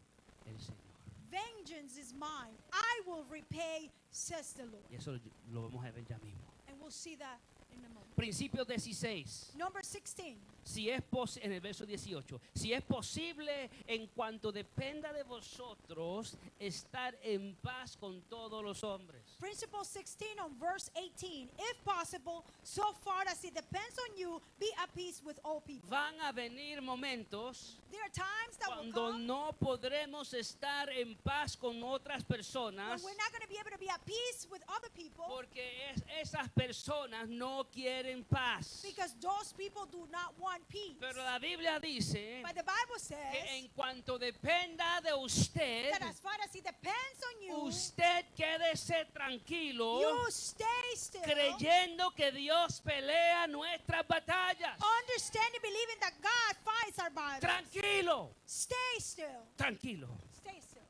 el Señor. Vengeance is mine. I will repay, says the Lord. Y eso lo vamos a ver ya mismo. And we'll see that in a moment. Principio 16. Number 16. Si es en el verso 18, si es posible en cuanto dependa de vosotros estar en paz con todos los hombres. Principle 16 on verse 18. If possible, so far as it depends on you, be at peace with all people. Van a venir momentos There are times that will cuando come no podremos estar en paz con otras when personas we're not going to be able to be at peace with other people porque esas personas no quieren paz. because those people do not want peace. Pero la Biblia dice But the Bible que says en cuanto dependa de usted, that as far as it depends on you, usted quédese tranquilo, you stay still, creyendo que Dios pelea nuestras batallas. understanding, believing that God fights our battles. Tranquilo, Stay still. tranquilo. Stay still.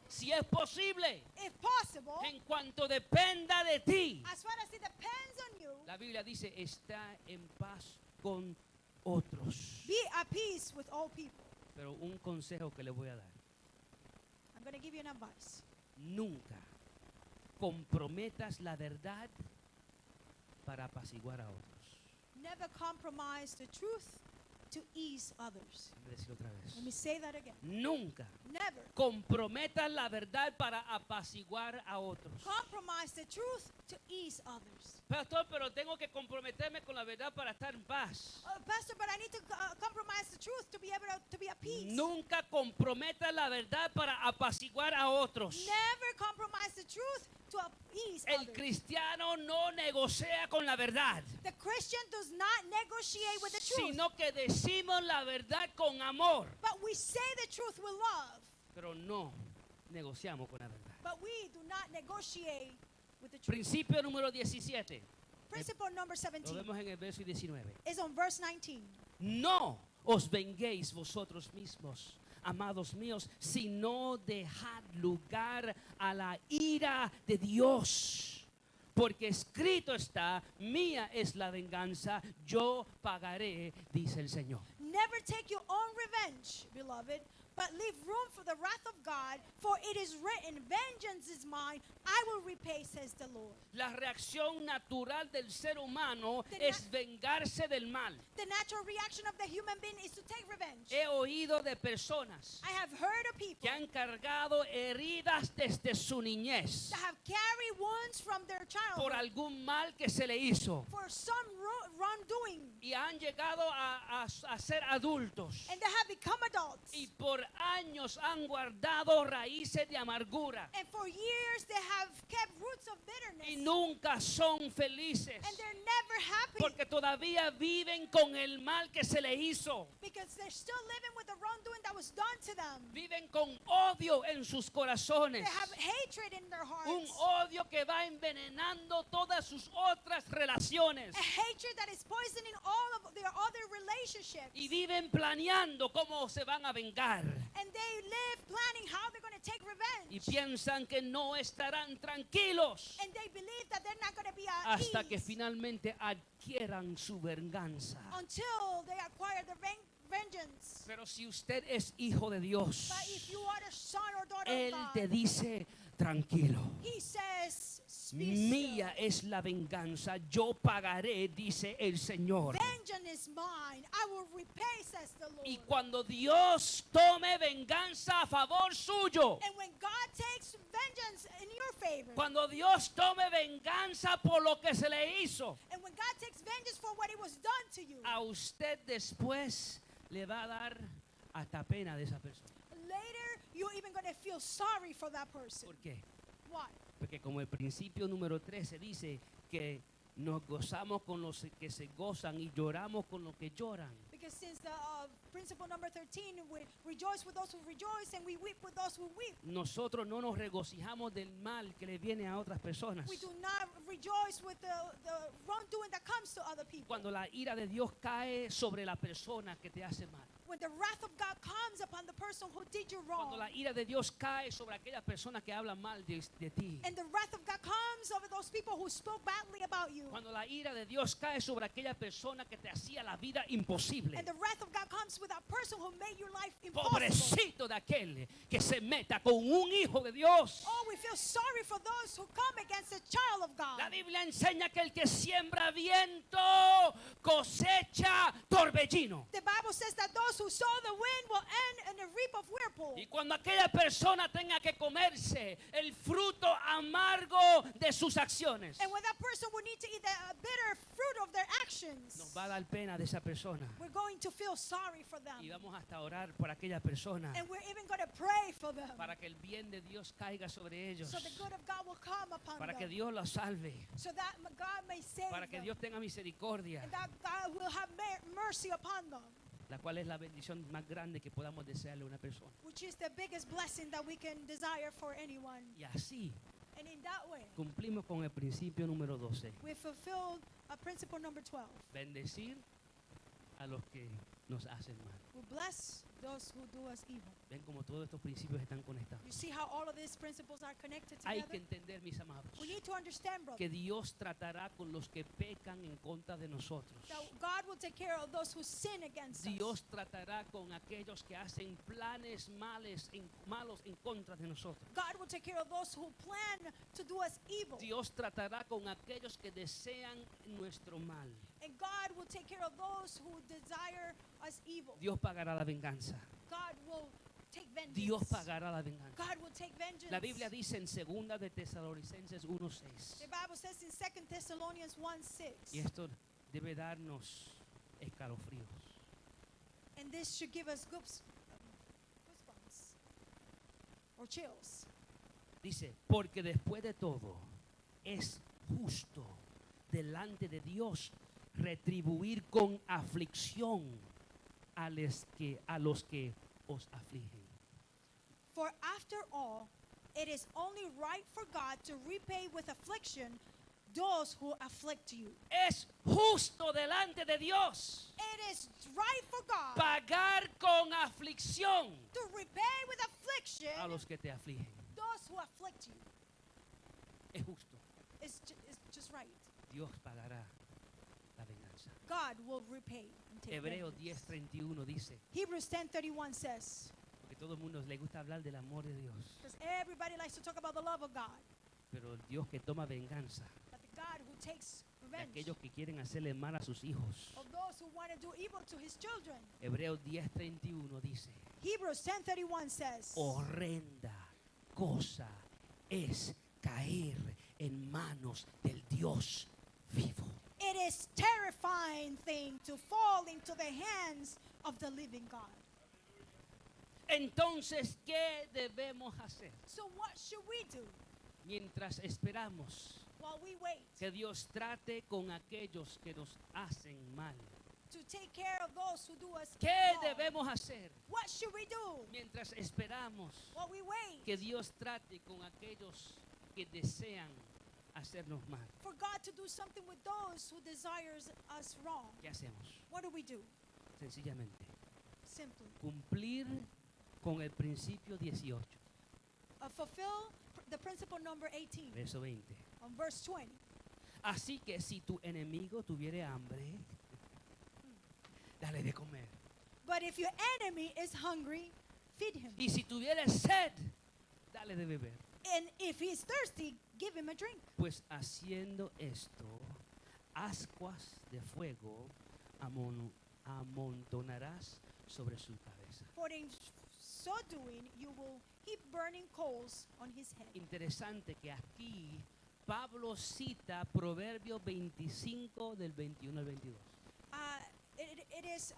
Si es posible, If possible, en cuanto dependa de ti, as far as it depends on you, la Biblia dice, está en paz con otros. be at peace with all people. Pero un consejo que le voy a dar, I'm going to give you an advice. nunca comprometas la verdad para apaciguar a otros. Never compromise the truth to ease others. Déjame decirlo otra vez. Let me say that again. Nunca Never comprometas la verdad para apaciguar a otros. compromise the truth to ease others. Pastor, pero tengo que comprometerme con la verdad para estar en paz. Pastor, but I need to compromise the truth to be able to be at peace. Nunca comprometas la verdad para apaciguar a otros. Never compromise the truth to ease El others. cristiano no negocia con la verdad, The Christian does not negotiate with the truth, sino que decimos la verdad con amor, but we say the truth with love, pero no negociamos con la verdad. but we do not negotiate with the truth. Principio número 17. Principle number Lo 17 vemos en el verso 19. is on verse 19. No os venguéis vosotros mismos, amados míos, sino dejad lugar a la ira de Dios. Porque escrito está, mía es la venganza, yo pagaré, dice el Señor. Never take your own revenge, beloved, but leave room for the wrath of God, for it is written, vengeance is mine, I will repay, says the Lord. La reacción natural del ser humano The es vengarse del mal. The natural reaction of the human being is to take revenge. He oído de personas I have heard of people que han cargado heridas desde su niñez that have carried wounds from their por childhood algún mal que se le hizo for some wrongdoing, y han llegado a ser adultos and they have become adults. y por años han guardado raíces de amargura And for years they have kept roots of bitterness, y nunca son felices and they're never happy porque todavía viven con el mal que se le hizo. because they're still living with the wrongdoing that was done to them. Viven con odio en sus corazones. They have hatred in their Un hearts, odio que va envenenando todas sus otras relaciones. a hatred that is poisoning all of their other relationships. Y viven planeando cómo se van a vengar. And they live planning how they're going to take Y revenge. piensan que no estarán tranquilos And they believe that they're not going to be at hasta que ease finalmente adquieran su venganza. until they acquire the vengeance. Pero si usted es hijo de Dios, But if you are a son or daughter Él of te God, dice, tranquilo. He says, "Be still. Mía es la venganza, yo pagaré, dice el Señor. Vengeance is mine. I will repay, says the Lord." Y cuando Dios tome venganza a favor suyo, And when God takes vengeance in your favor, cuando Dios tome venganza por lo que se le hizo, and when God takes vengeance for what it was done to you, a usted después le va a dar hasta pena de esa persona. later you're even going to feel sorry for that person. ¿Por qué? Why? Porque como el principio número 13 dice que nos gozamos con los que se gozan y lloramos con los que lloran. Because since the principle number 13, we rejoice with those who rejoice and we weep with those who weep. Nosotros no nos regocijamos del mal que le viene a otras personas. We do not rejoice with the wrongdoing that comes to other people. Cuando la ira de Dios cae sobre la persona que te hace mal. When the wrath of God comes upon the person who did you wrong. Cuando la ira de Dios cae sobre aquellas personas que hablan mal de ti. And the wrath of God comes over those people who spoke badly about you. Cuando la ira de Dios cae sobre aquella persona que te hacía la vida imposible. And the wrath of God comes with that person who made your life impossible. Pobrecito de aquel que se meta con un hijo de Dios. Oh, we feel sorry for those who come against a child of God. La Biblia enseña que el que siembra viento cosecha torbellino. The Bible says that those who sow the wind will end in a reap of whirlpool. Y cuando aquella persona tenga que comerse el fruto amargo de sus acciones, And when that person will need to eat the bitter fruit of their actions, nos va a dar pena de esa persona. we're going to feel sorry for them. Y vamos hasta orar por aquella persona And we're even going to pray for them. para que el bien de Dios caiga sobre ellos, So the good of God will come upon para que them. Dios los salve, So that God may save para que them. Dios tenga misericordia, And that God will have mercy upon them. la cual es la bendición más grande que podamos desearle a una persona. Which is the biggest blessing that we can desire for anyone. Y así And in that way, cumplimos con el principio número 12. we fulfilled principle number 12. Bendecir a los que nos hacen mal. We bless those who do us evil. Ven como todos estos principios están conectados. You see how all of these principles are connected Hay together? que entender, mis amados, We need to understand, brother, que Dios tratará con los que pecan en contra de nosotros. that God will take care of those who sin against us. Dios tratará con aquellos que hacen planes malos en contra de nosotros. God will take care of those who plan to do us evil. Dios tratará con aquellos que desean nuestro mal. And God will take care of those who desire us evil. Dios pagará la venganza. God will take vengeance. Dios pagará la venganza. God will take vengeance. La Biblia dice en 2 de Tesalonicenses 1:6. The Bible says in 2 Thessalonians 1:6. Y esto debe darnos escalofríos. And this should give us goosebumps or chills. Dice, porque después de todo es justo delante de Dios retribuir con aflicción a los que os afligen. For after all, it is only right for God to repay with affliction those who afflict you. Es justo delante de Dios It is right for God pagar con aflicción to repay with affliction a los que te afligen. those who afflict you. Es justo. It's just right. Dios pagará la venganza. God will repay and take Hebreos vengeance. 10:31 dice, Hebrews 10:31 says, porque todo el mundo le gusta hablar del amor de Dios, because everybody likes to talk about the love of God, pero el Dios que toma venganza but the God who takes de revenge aquellos que quieren hacerle mal a sus hijos. of those who want to do evil to his children. Hebreos 10:31 dice, Hebrews 10:31 says, horrenda cosa es caer en manos del Dios vivo. it is terrifying thing to fall into the hands of the living God. Entonces, ¿qué debemos hacer So what should we do mientras esperamos while we wait que Dios trate con aquellos que nos hacen mal? to take care of those who do us ¿Qué wrong? debemos hacer What should we do mientras esperamos while we wait que Dios trate con aquellos que desean hacernos mal? for God to do something with those who desires us wrong? ¿Qué hacemos? What do we do? Sencillamente, Simply cumplir con el principio 18, fulfill the principle number 18 verso 20. on verse 20. Así que si tu enemigo tuviere hambre, dale de comer. But if your enemy is hungry, feed him. Y si tuviere sed, dale de beber. And if he's thirsty, give him a drink. Pues haciendo esto, ascuas de fuego amontonarás sobre su cabeza. For in so doing, you will heap burning coals on his head. Interesante que aquí Pablo cita Proverbios 25 del 21 al 22. It is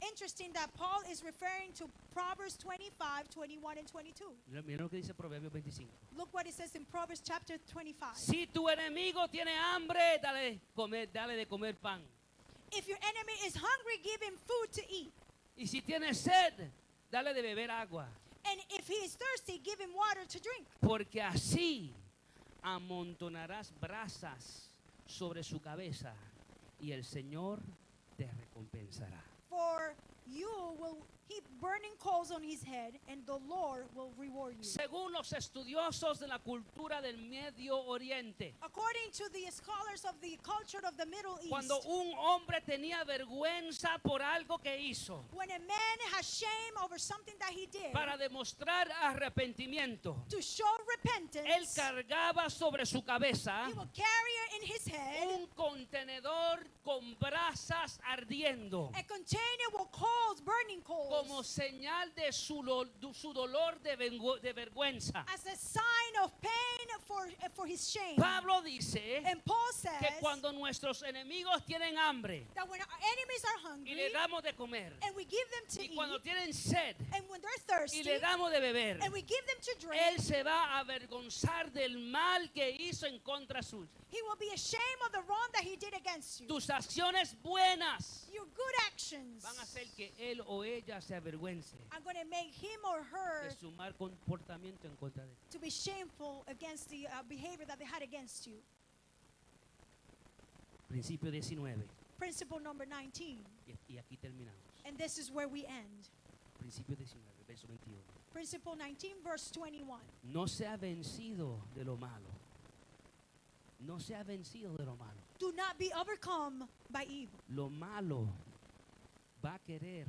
interesting that Paul is referring to Proverbs 25, 21, and 22. Mira lo que dice Proverbios 25. Look what it says in Proverbs chapter 25. Si tu enemigo tiene hambre, dale de comer pan. If your enemy is hungry, give him food to eat. Y si tiene sed, dale de beber agua. And if he is thirsty, give him water to drink. Porque así amontonarás brasas sobre su cabeza y el Señor te recompensará. For you will heap burning coals on his head, and the Lord will reward you. Según los estudiosos de la cultura del Medio Oriente, According to the scholars of the culture of the Middle East, cuando un hombre tenía vergüenza por algo que hizo, when a man has shame over something that he did, para demostrar arrepentimiento, to show él repentance, cargaba sobre su cabeza he will carry in his head un contenedor con brasas ardiendo, a container with coals, burning coals, como señal de su dolor de vergüenza. as a sign of pain for his shame. Pablo dice And Paul says que cuando nuestros enemigos tienen hambre that when our enemies are y hungry le damos de comer, and we give them to y cuando eat, tienen sed and when they're y thirsty le damos de beber, and we give them to drink, él se va a avergonzar del mal que hizo en contra suya. he will be ashamed of the wrong that he did against you. Tus acciones buenas Your good actions van a hacer que él o ella se avergüence are going to make him or her de su mal comportamiento en contra de ti. to be shameful against the behavior that they had against you. Principio 19. Principle number 19, Y aquí terminamos. and this is where we end. Principio 19, verso 21. Principle 19, verse 21. No se ha vencido de lo malo. No se ha vencido de lo malo. Do not be overcome by evil. Lo malo va a querer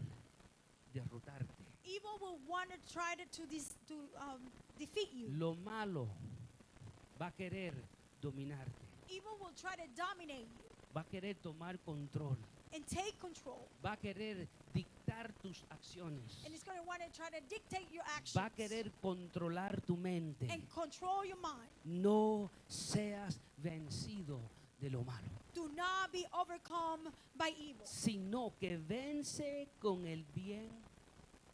derrotarte. Evil will want to try to defeat you. Lo malo va a querer dominarte. Evil will try to dominate you Va a querer tomar control. and take control. Va a querer dictar tus acciones. And it's going to want to try to dictate your actions Va a querer controlar tu mente. and control your mind. No seas vencido de lo malo, Do not be overcome by evil, sino que vence con el bien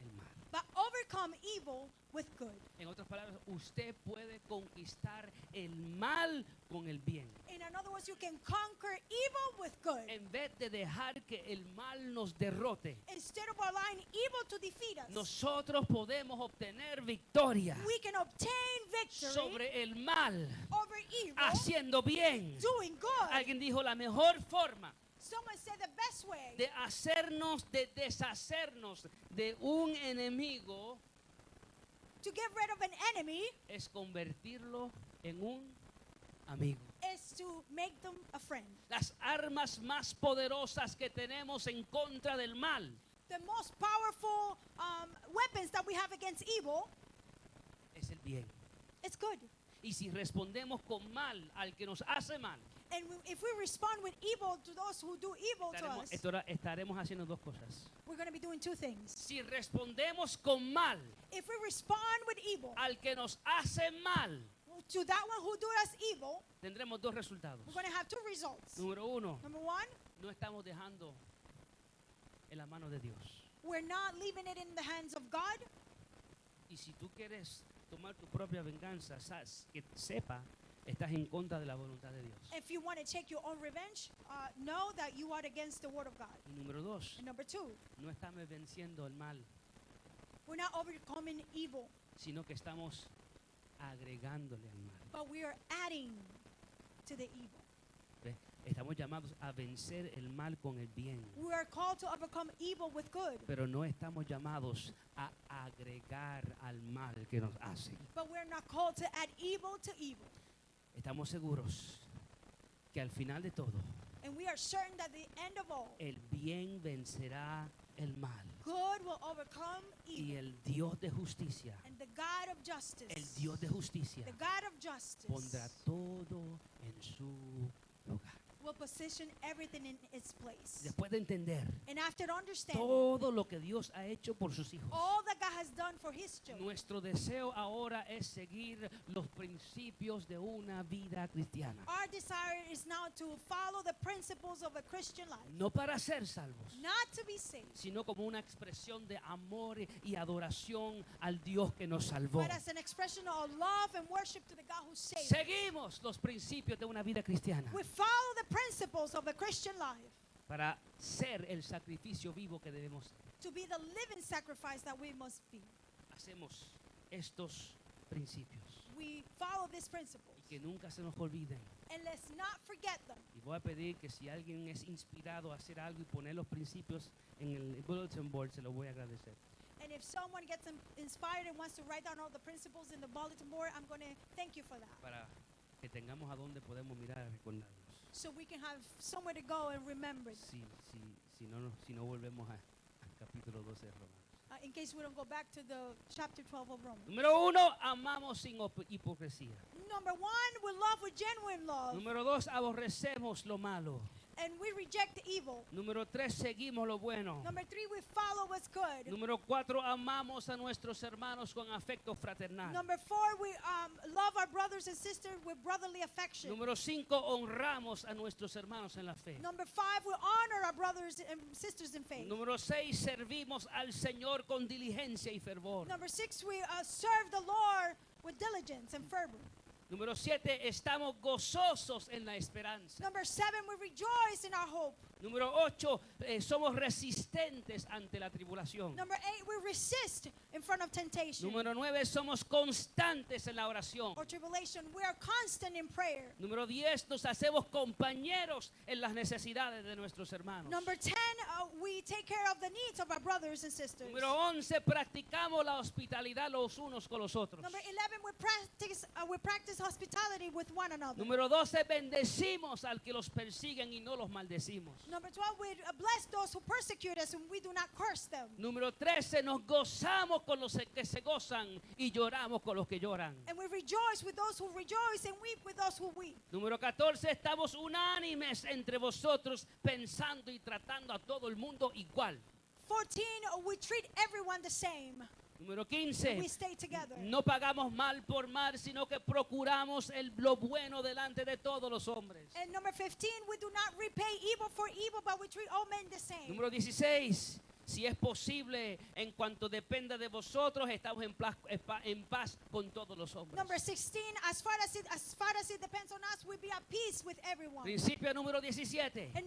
el mal. but overcome evil with good. En otras palabras, usted puede conquistar el mal con el bien. In other words, you can conquer evil with good. En vez de dejar que el mal nos derrote, Instead of allowing evil to defeat us, nosotros podemos obtener victoria we can obtain victory sobre el mal, over evil, haciendo bien. doing good. Alguien dijo, la mejor forma Someone said the best way de deshacernos de un enemigo to get rid of an enemy es convertirlo en un amigo. is to make them a friend. Las armas más poderosas que tenemos en contra del mal The most powerful weapons that we have against evil es el bien. is good. Y si respondemos con mal al que nos hace mal, And if we respond with evil to those who do evil to us, estaremos haciendo dos cosas. we're going to be doing two things. Si respondemos con mal If we respond with evil al que nos hace mal, to that one who do us evil, tendremos dos resultados. we're going to have two results. Número uno, Number one, no estamos dejando en la mano de Dios. we're not leaving it in the hands of God. Y si tú quieres tomar tu propia venganza, que sepa, estás en contra de la voluntad de Dios. If you want to take your own revenge, know that you are against the word of God. Y número dos, And number two, no estamos venciendo el mal, we're not overcoming evil, sino que estamos agregándole al mal. but we are adding to the evil. ¿Ves? Estamos llamados a vencer el mal con el bien, We are called to overcome evil with good, pero no estamos llamados a agregar al mal que nos hace. but we're not called to add evil to evil. Estamos seguros que al final de todo, And we are certain that the end of all, el bien vencerá el mal. good will overcome Y evil. el Dios de justicia, And the God of justice, el Dios de justicia, the God of justice, pondrá todo en su lugar. will position everything in its place. Después de entender And after understanding todo lo que Dios ha hecho por sus hijos, all that God has done for his children, nuestro deseo ahora es seguir los principios de una vida cristiana. our desire is now to follow the principles of a Christian life, No para ser salvos, not to be saved, sino como una expresión de amor y adoración al Dios que nos salvó. but as an expression of love and worship to the God who saved us. Seguimos los principios de una vida cristiana. We follow the principles of a Christian life. para ser el sacrificio vivo que debemos ser. to be the living sacrifice that we must be. Hacemos estos principios We follow these y principles, que nunca se nos olviden. and let's not forget them. Y voy a pedir que si alguien es inspirado a hacer algo y poner los principios en el bulletin board, se lo voy a agradecer. And if someone gets inspired and wants to write down all the principles in the bulletin board, I'm going to thank you for that. Para que tengamos a dónde podemos mirar y recordarnos. So we can have somewhere to go and remember it, Si no volvemos al capítulo 12 de Romanos. in case we don't go back to the chapter 12 of Romans. Número 1, amamos sin hipocresía. Number 1, we love with genuine love, Número 2, aborrecemos lo malo. and we reject the evil. Número 3, seguimos lo bueno. Number 3, we follow what's good. Número 4, amamos a nuestros hermanos con afecto fraternal. Number 4, we love our brothers and sisters with brotherly affection. Número 5, honramos a nuestros hermanos en la fe. Number 5, we honor our brothers and sisters in faith. Número 6, servimos al Señor con diligencia y fervor. Number 6, we serve the Lord with diligence and fervor. Número 7, estamos gozosos en la esperanza. Number 7, we rejoice in our hope. Número 8, somos resistentes ante la tribulación. Number 8, we resist in front of temptation Número 9, somos constantes en la oración. or tribulation. We are constant in prayer. Número 10, nos hacemos compañeros en las necesidades de nuestros hermanos. Number 10, we take care of the needs of our brothers and sisters. Número 11, practicamos la hospitalidad los unos con los otros. Number 11, we practice hospitality with one another. Número 12, bendecimos al que los persiguen y no los maldecimos. Number 12, we bless those who persecute us and we do not curse them. Número 13, nos gozamos con los que se gozan y lloramos con los que lloran. And we rejoice with those who rejoice and weep with those who weep. Número 14, estamos unánimes entre vosotros, pensando y tratando a todo el mundo igual. 14, we treat everyone the same. Número 15, We stay together. no pagamos mal por mal, sino que procuramos lo bueno delante de todos los hombres. And number 15, we do not repay evil for evil, but we treat all men the same. Número 16, si es posible, en cuanto dependa de vosotros, estamos en paz con todos los hombres. Number 16, as far as it depends on us, we be at peace with everyone. Principio número 17, And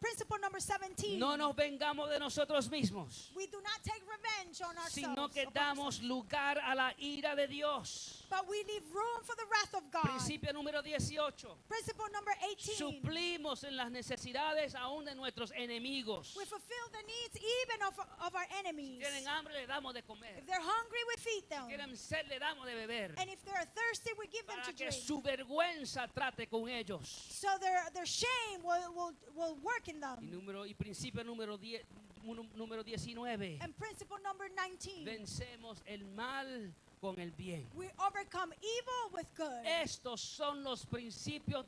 principle number 17, no nos vengamos de nosotros mismos, we do not take revenge on ourselves, sino que damos lugar a la ira de Dios. but we leave room for the wrath of God. Principio número 18, Principle number 18, suplimos en las necesidades aún de nuestros enemigos. we fulfill the needs even of our enemies. Si tienen hambre, le damos de comer. If they're hungry, we feed them. Si tienen sed, le damos de beber. And if they're thirsty, we give them Para to que drink. su vergüenza trate con ellos. So their shame will work in them. Y principio número 19, And principle number 19, vencemos el mal con el bien. we overcome evil with good. Estos son los principios de